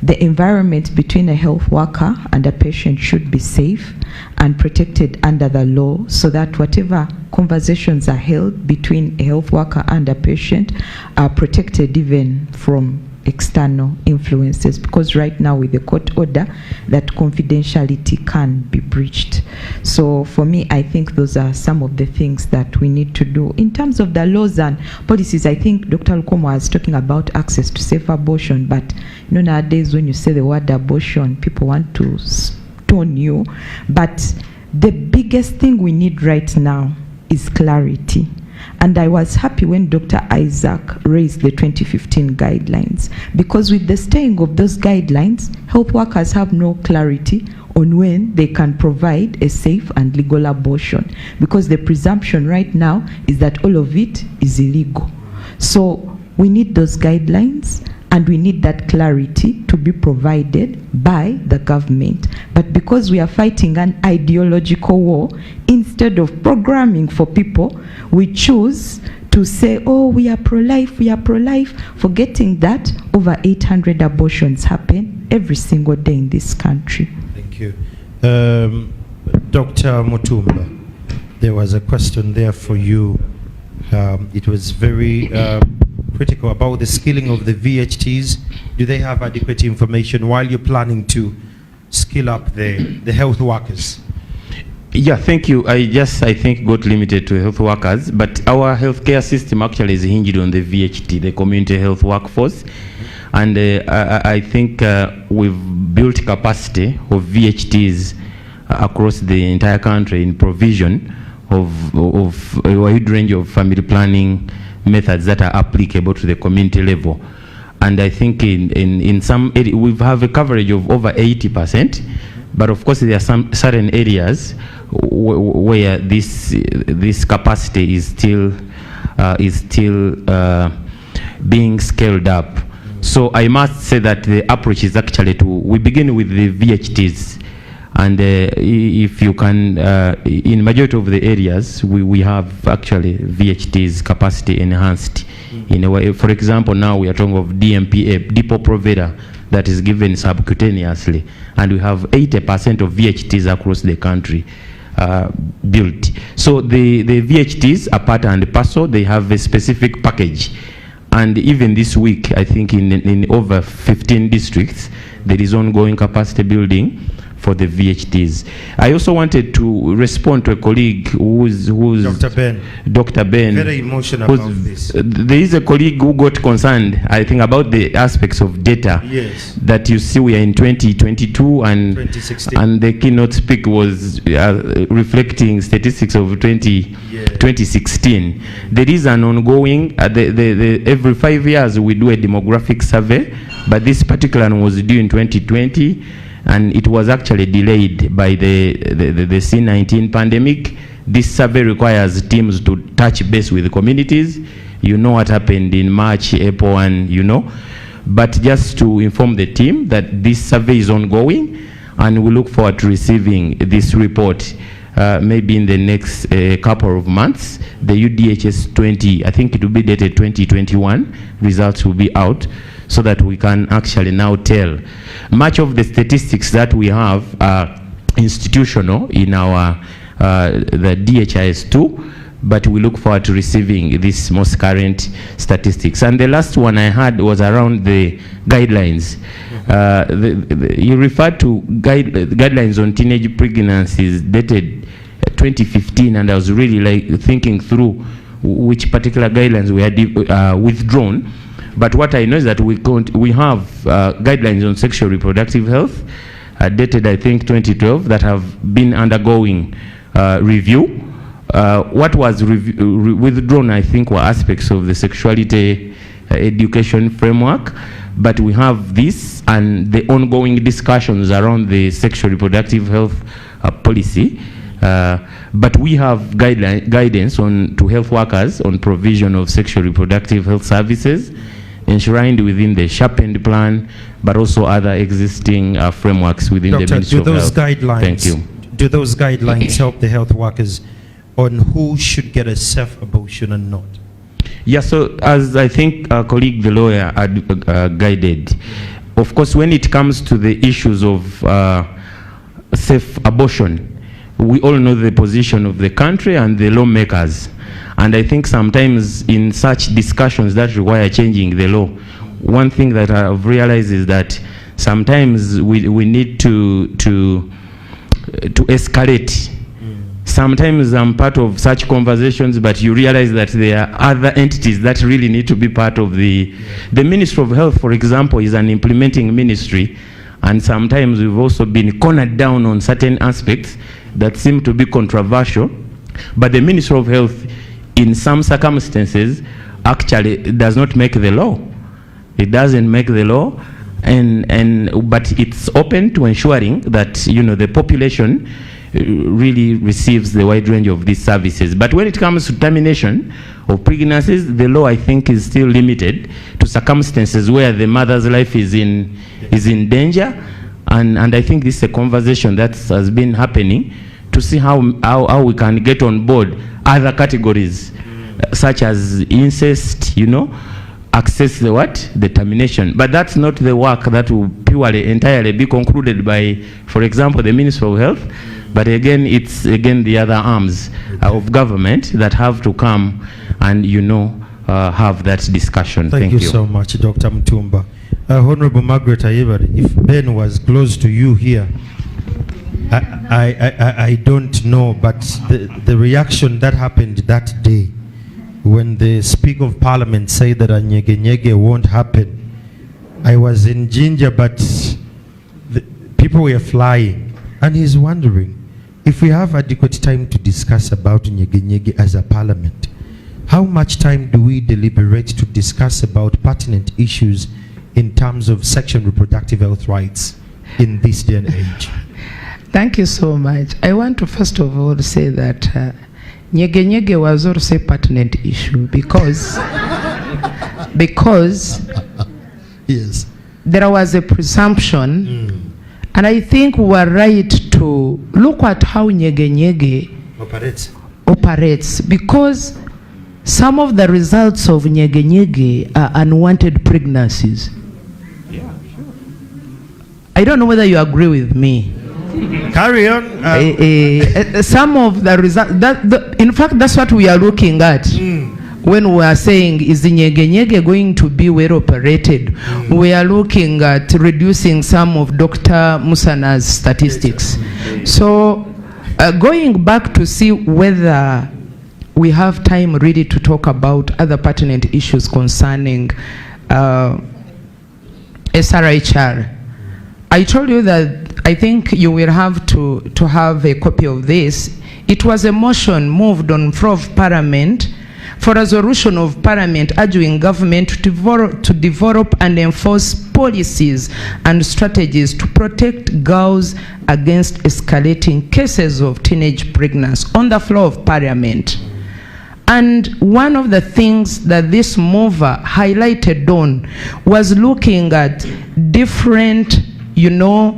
the environment between a health worker and a patient should be safe and protected under the law, so that whatever conversations are held between a health worker and a patient are protected even from external influences, because right now with the court order that confidentiality can be breached. So for me, I think those are some of the things that we need to do. In terms of the laws and policies, I think Dr. Lukomo was talking about access to safe abortion, but you know, nowadays when you say the word abortion, people want to stone you. But the biggest thing we need right now is clarity. And I was happy when Dr. Isaac raised the 2015 guidelines, because with the staying of those guidelines, health workers have no clarity on when they can provide a safe and legal abortion, because the presumption right now is that all of it is illegal. So we need those guidelines, and we need that clarity to be provided by the government. But because we are fighting an ideological war, instead of programming for people, we choose to say, oh, we are pro-life, forgetting that over 800 abortions happen every single day in this country. Thank you. Dr. Mutumba, there was a question there for you. It was very critical about the skilling of the VHTs. Do they have adequate information while you're planning to skill up the health workers? Yeah, thank you. I think got limited to health workers, but our healthcare system actually is hinged on the VHT, the community health workforce. And I think we've built capacity of VHTs across the entire country in provision of a wide range of family planning methods that are applicable to the community level. And I think in some areas, we have a coverage of over 80%, but of course there are some certain areas where this capacity is still being scaled up. So I must say that the approach is actually we begin with the VHTs, and if you can, in majority of the areas, we have actually VHTs capacity enhanced in a way. For example, now we are talking of DMPA, Depo-Provera, that is given subcutaneously, and we have 80% of VHTs across the country built. So the VHTs are part and parcel. They have a specific package. And even this week, I think in over 15 districts, there is ongoing capacity building for the VHTs. I also wanted to respond to a colleague who's Dr. Ben. Very emotional about this. There is a colleague who got concerned, I think, about the aspects of data. Yes. That you see we are in 2022 and 2016. And the keynote speak was reflecting statistics of 2016. There is an ongoing, every 5 years we do a demographic survey, but this particular one was due in 2020. And it was actually delayed by the C-19 pandemic. This survey requires teams to touch base with the communities. You know what happened in March, April, and you know. But just to inform the team that this survey is ongoing, and we look forward to receiving this report maybe in the next couple of months. The UDHS 20, I think it will be dated 2021, results will be out, so that we can actually now tell. Much of the statistics that we have are institutional in our the DHIS2, but we look forward to receiving this most current statistics. And the last one I had was around the guidelines. You referred to guidelines on teenage pregnancies dated 2015, and I was really thinking through which particular guidelines we had withdrawn. But what I know is that we have guidelines on sexual reproductive health dated, I think, 2012 that have been undergoing review. What was withdrawn, I think, were aspects of the sexuality education framework. But we have this and the ongoing discussions around the sexual reproductive health policy. But we have guidance to health workers on provision of sexual reproductive health services, enshrined within the sharpened plan, but also other existing frameworks within the Ministry of Health. Thank you. Do those guidelines help the health workers on who should get a safe abortion and not? Yeah, so as I think our colleague the lawyer guided, of course, when it comes to the issues of safe abortion, we all know the position of the country and the lawmakers. And I think sometimes in such discussions that require changing the law, one thing that I've realized is that sometimes we need to escalate. Sometimes I'm part of such conversations, but you realize that there are other entities that really need to be part of the Ministry of Health, for example, is an implementing ministry, and sometimes we've also been cornered down on certain aspects that seem to be controversial. But the Ministry of Health, in some circumstances, actually does not make the law. It doesn't make the law, but it's open to ensuring that the population really receives the wide range of these services. But when it comes to termination of pregnancies, the law, I think, is still limited to circumstances where the mother's life is in danger, and I think this is a conversation that has been happening to see how we can get on board other categories, such as incest, access the termination. But that's not the work that will entirely be concluded by, for example, the Ministry of Health. But again, it's the other arms of government that have to come and have that discussion. Thank you so much, Dr. Mutumba. Honorable Margaret Ayebare, if Ben was close to you here, I don't know, but the reaction that happened that day when the Speaker of Parliament said that a nyege won't happen, I was in Ginger, but people were flying, and he's wondering, if we have adequate time to discuss about Nyege as a parliament, how much time do we deliberate to discuss about pertinent issues in terms of sexual and reproductive health rights in this day and age? Thank you so much. I want to first of all say that Nyege was also a pertinent issue because yes, there was a presumption, and I think we were right to look at how Nyege operates, because some of the results of Nyege are unwanted pregnancies. Yeah, sure. I don't know whether you agree with me. Carry on. Some of the results, in fact, that's what we are looking at. When we are saying, is the Nyege going to be well operated? We are looking at reducing some of Dr. Musana's statistics. So, going back to see whether we have time really to talk about other pertinent issues concerning SRHR. I told you that I think you will have to have a copy of this. It was a motion moved on floor of Parliament for resolution of Parliament urging government to develop and enforce policies and strategies to protect girls against escalating cases of teenage pregnancy on the floor of Parliament. And one of the things that this mover highlighted on was looking at different, number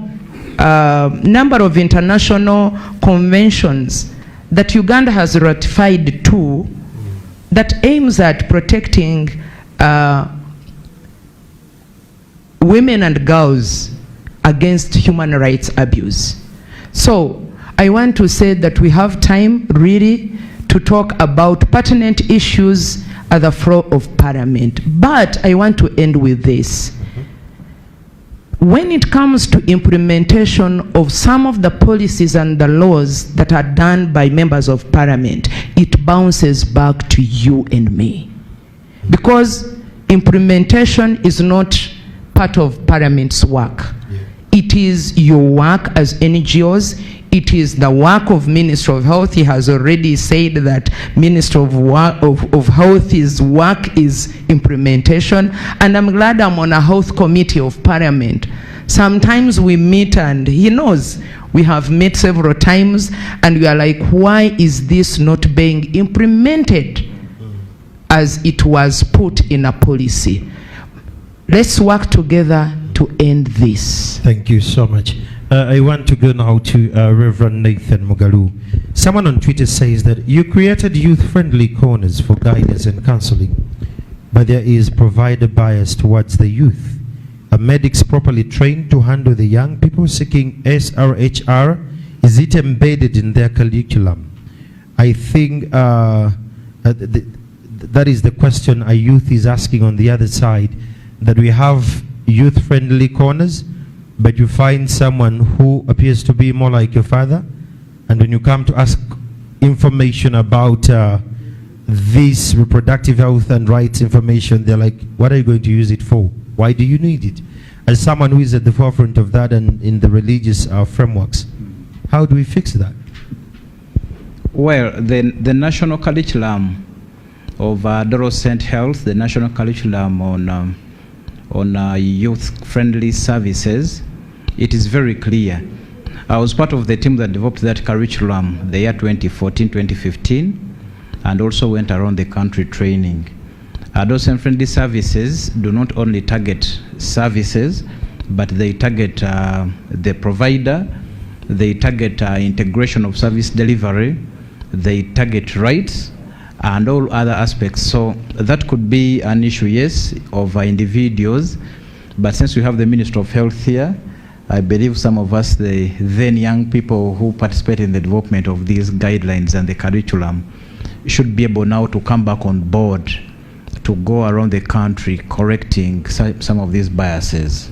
of international conventions that Uganda has ratified to that aims at protecting women and girls against human rights abuse. So I want to say that we have time really to talk about pertinent issues at the floor of Parliament. But I want to end with this. When it comes to implementation of some of the policies and the laws that are done by members of Parliament, it bounces back to you and me. Because implementation is not part of Parliament's work. It is your work as NGOs. It is the work of Minister of Health. He has already said that Minister of Health's work is implementation. And I'm glad I'm on a health committee of Parliament. Sometimes we meet, and he knows we have met several times, and we are like, why is this not being implemented as it was put in a policy? Let's work together to end this. Thank you so much. I want to go now to Reverend Nathan Mugalu. Someone on Twitter says that you created youth-friendly corners for guidance and counseling, but there is provider bias towards the youth. Are medics properly trained to handle the young people seeking SRHR? Is it embedded in their curriculum? I think that is the question a youth is asking on the other side, that we have youth-friendly corners, but you find someone who appears to be more like your father, and when you come to ask information about this reproductive health and rights information, they're like, what are you going to use it for? Why do you need it? As someone who is at the forefront of that and in the religious frameworks, how do we fix that? Well, the national curriculum of adolescent health, the national curriculum on youth-friendly services, it is very clear. I was part of the team that developed that curriculum the year 2014-2015, and also went around the country training. Adolescent-friendly services do not only target services, but they target the provider, they target integration of service delivery, they target rights, and all other aspects. So that could be an issue, yes, of individuals, but since we have the Minister of Health here, I believe some of us, the then young people who participate in the development of these guidelines and the curriculum, should be able now to come back on board to go around the country correcting some of these biases.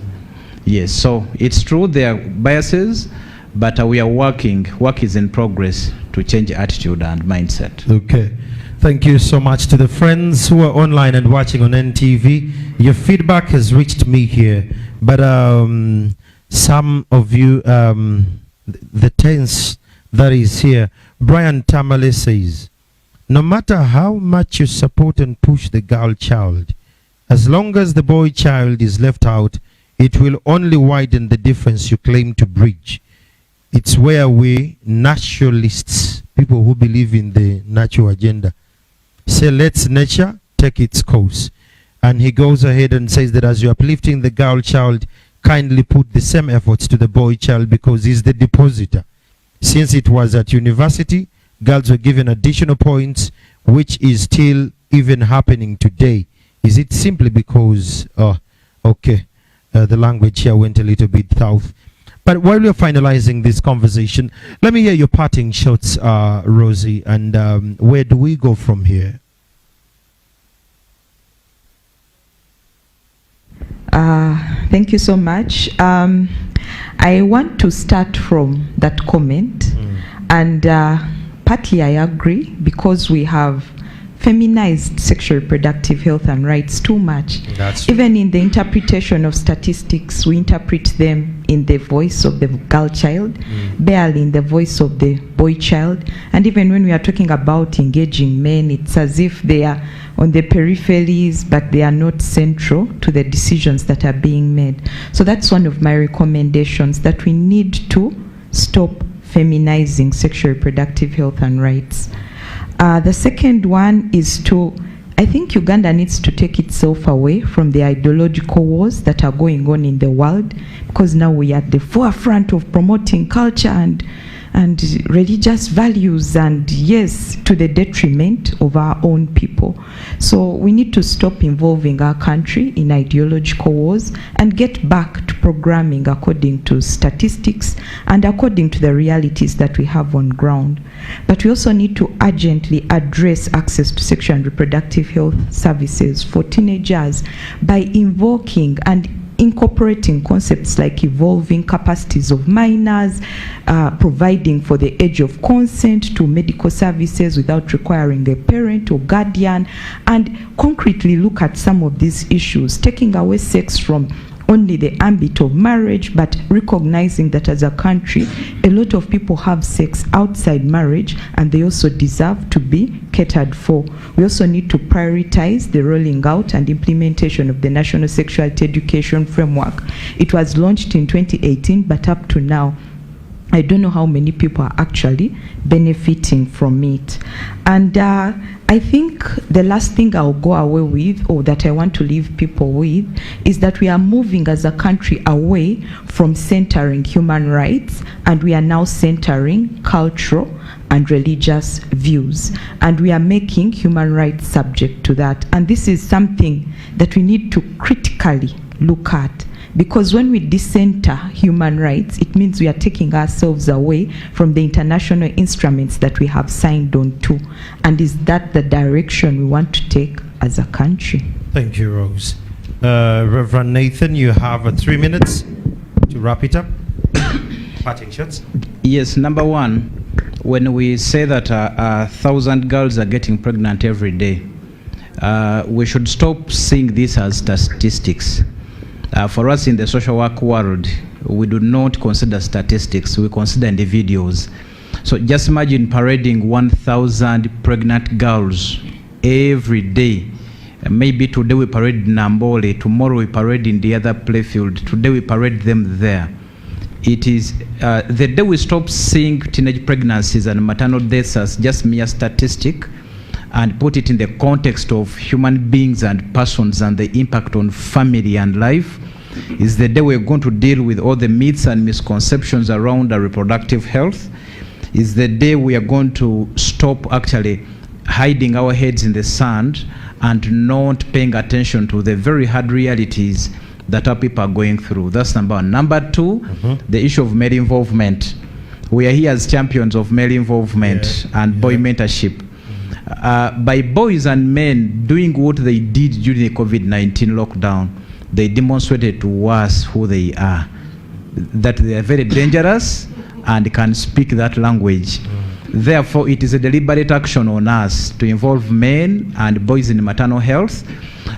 Yes, so it's true there are biases, but we are work is in progress to change attitude and mindset. Okay. Thank you so much to the friends who are online and watching on NTV. Your feedback has reached me here, but some of you, the tense that is here. Brian Tamale says, no matter how much you support and push the girl child, as long as the boy child is left out, it will only widen the difference you claim to bridge. It's where we naturalists, people who believe in the natural agenda, say let's nature take its course. And he goes ahead and says that as you're uplifting the girl child, kindly put the same efforts to the boy child because he's the depositor. Since it was at university, girls were given additional points, which is still even happening today. Is it simply because, the language here went a little bit south. But while we're finalizing this conversation, let me hear your parting shots, Rosie, and where do we go from here? Thank you so much. I want to start from that comment, and partly I agree because we have feminized sexual reproductive health and rights too much. Even in the interpretation of statistics, we interpret them in the voice of the girl child, barely in the voice of the boy child. And even when we are talking about engaging men, it's as if they are on the peripheries, but they are not central to the decisions that are being made. So that's one of my recommendations, that we need to stop feminizing sexual reproductive health and rights. The second one is I think Uganda needs to take itself away from the ideological wars that are going on in the world, because now we are at the forefront of promoting culture and religious values, and yes, to the detriment of our own people. So we need to stop involving our country in ideological wars and get back to programming according to statistics and according to the realities that we have on ground. But we also need to urgently address access to sexual and reproductive health services for teenagers by invoking and incorporating concepts like evolving capacities of minors, providing for the age of consent to medical services without requiring a parent or guardian, and concretely look at some of these issues, taking away sex from only the ambit of marriage, but recognizing that as a country, a lot of people have sex outside marriage and they also deserve to be catered for. We also need to prioritize the rolling out and implementation of the National Sexuality Education Framework. It was launched in 2018, but up to now, I don't know how many people are actually benefiting from it. And I think the last thing I'll go away with, or that I want to leave people with, is that we are moving as a country away from centering human rights, and we are now centering cultural and religious views. And we are making human rights subject to that. And this is something that we need to critically look at. Because when we decenter human rights, it means we are taking ourselves away from the international instruments that we have signed on to. And is that the direction we want to take as a country? Thank you, Rose. Reverend Nathan, you have 3 minutes to wrap it up. Parting shots. Yes, number one, when we say that 1,000 girls are getting pregnant every day, we should stop seeing this as statistics. For us in the social work world, we do not consider statistics, we consider individuals. So just imagine parading 1,000 pregnant girls every day. Maybe today we parade Nambole, tomorrow we parade in the other playfield, today we parade them there. It is the day we stop seeing teenage pregnancies and maternal deaths as just mere statistic and put it in the context of human beings and persons and the impact on family and life, is the day we're going to deal with all the myths and misconceptions around our reproductive health. Is the day we are going to stop actually hiding our heads in the sand and not paying attention to the very hard realities that our people are going through. That's number one. Number two, the issue of male involvement. We are here as champions of male involvement and boy mentorship. By boys and men doing what they did during the COVID-19 lockdown, they demonstrated to us who they are, that they are very dangerous and can speak that language. Therefore, it is a deliberate action on us to involve men and boys in maternal health.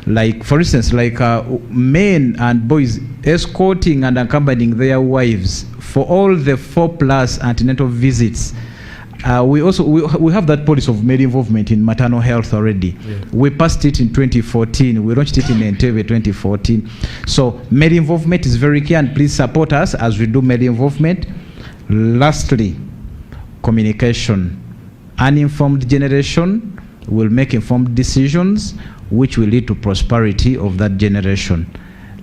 Like, for instance, men and boys escorting and accompanying their wives for all the 4+ antenatal visits. We have that policy of male involvement in maternal health already. Yeah. We passed it in 2014. We launched it in Entebbe 2014. So male involvement is very key, and please support us as we do male involvement. Lastly, communication. Uninformed generation will make informed decisions which will lead to prosperity of that generation.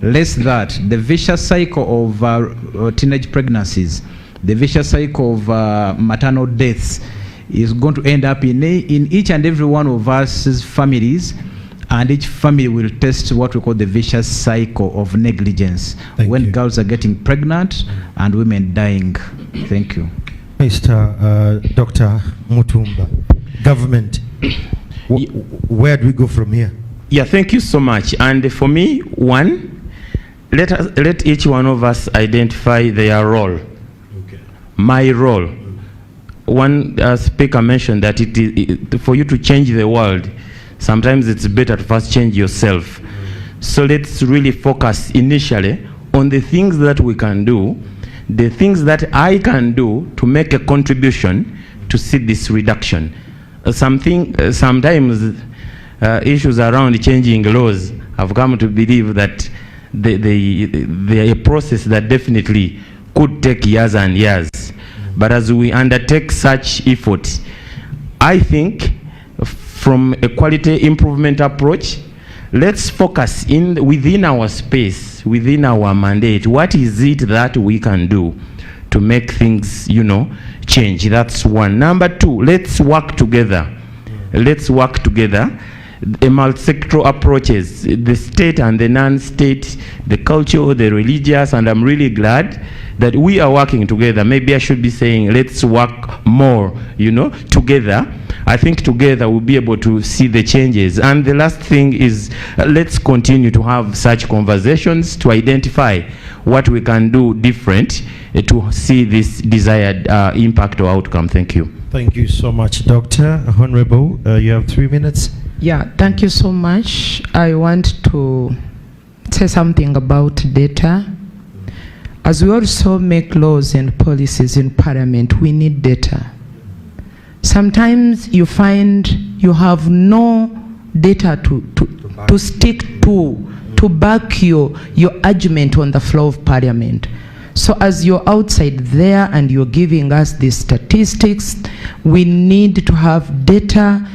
Less that, the vicious cycle of teenage pregnancies, the vicious cycle of maternal deaths is going to end up in each and every one of us families, and each family will test what we call the vicious cycle of negligence. When girls are getting pregnant and women dying. Thank you. Mr. Dr. Mutumba, government, where do we go from here? Yeah, thank you so much. And for me, one, let each one of us identify their role. Okay. My role. One speaker mentioned that for you to change the world, sometimes it's better to first change yourself. So let's really focus initially on the things that we can do, the things that I can do to make a contribution to see this reduction. Sometimes issues around changing laws have come to believe that they are a process that definitely could take years and years. But as we undertake such efforts, I think from a quality improvement approach, let's focus within our space, within our mandate. What is it that we can do to make things, change? That's one. Number two, let's work together. Let's work together. The multi-sectoral approaches, the state and the non-state, the cultural, the religious, and I'm really glad that we are working together. Maybe I should be saying let's work more, together. I think together we'll be able to see the changes. And the last thing is let's continue to have such conversations to identify what we can do different to see this desired impact or outcome. Thank you. Thank you so much, Doctor. Honorable, you have 3 minutes. Yeah, thank you so much. I want to say something about data. As we also make laws and policies in Parliament, we need data. Sometimes you find you have no data to stick to back your argument on the floor of Parliament. So as you're outside there and you're giving us these statistics, we need to have data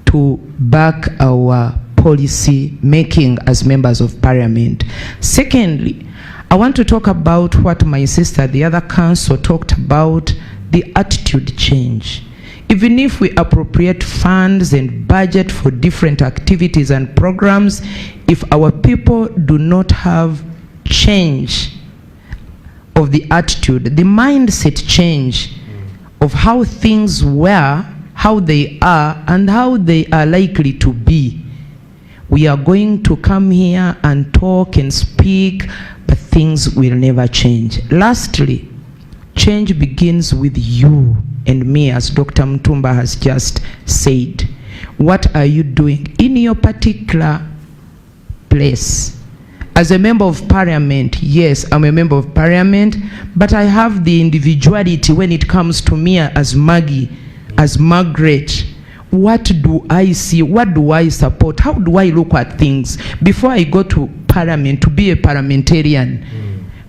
to back our policy making as members of Parliament. Secondly, I want to talk about what my sister, the other council, talked about, the attitude change. Even if we appropriate funds and budget for different activities and programs, if our people do not have change of the attitude, the mindset change of how things were, how they are, and how they are likely to be, we are going to come here and talk and speak, but things will never change. Lastly, change begins with you and me, as Dr. Mutumba has just said. What are you doing in your particular place? As a member of Parliament, yes, I'm a member of Parliament, but I have the individuality when it comes to me as Maggie, as Margaret. What do I see? What do I support? How do I look at things before I go to Parliament to be a parliamentarian?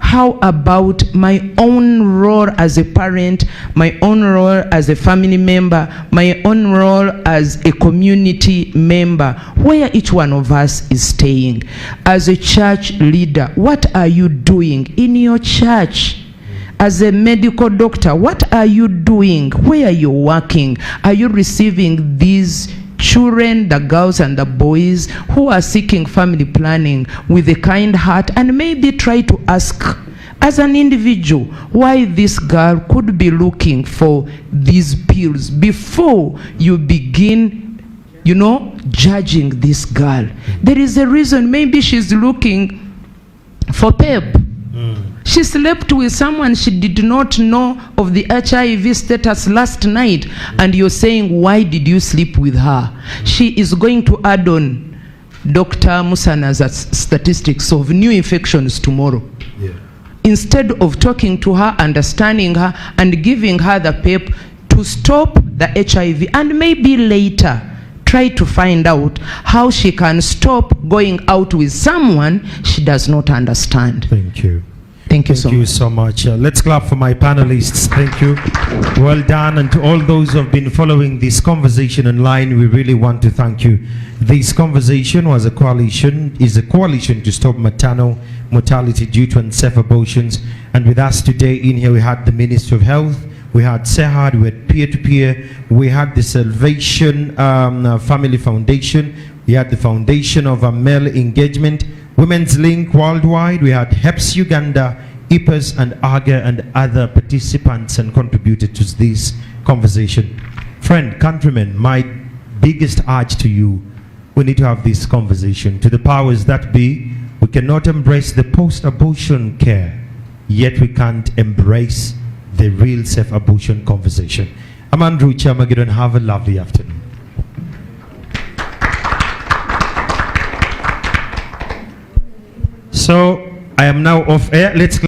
How about my own role as a parent, my own role as a family member, my own role as a community member, where each one of us is staying? As a church leader, what are you doing in your church? As a medical doctor, what are you doing? Where are you working? Are you receiving these children, the girls and the boys who are seeking family planning with a kind heart, and maybe try to ask as an individual why this girl could be looking for these pills before you begin, judging this girl? There is a reason. Maybe she's looking for PEP. She slept with someone she did not know of the HIV status last night, and you're saying, why did you sleep with her? She is going to add on Dr. Musana's statistics of new infections tomorrow. Yeah. Instead of talking to her, understanding her, and giving her the pep to stop the HIV, and maybe later try to find out how she can stop going out with someone she does not understand. Thank you. Thank you so much. Let's clap for my panelists. Thank you. Well done. And to all those who have been following this conversation online, we really want to thank you. This conversation is a coalition to stop maternal mortality due to unsafe abortions. And with us today in here, we had the Ministry of Health, we had SEHAD, we had peer-to-peer, we had the Salvation Family Foundation, we had the Foundation of Male Engagement, Women's Link Worldwide, we had HEPS Uganda, IPAS and AGA and other participants and contributed to this conversation. Friend, countrymen, my biggest urge to you, we need to have this conversation. To the powers that be, we cannot embrace the post-abortion care, yet we can't embrace the real safe abortion conversation. I'm Andrew Chamagidon. Have a lovely afternoon. So I am now off air. Let's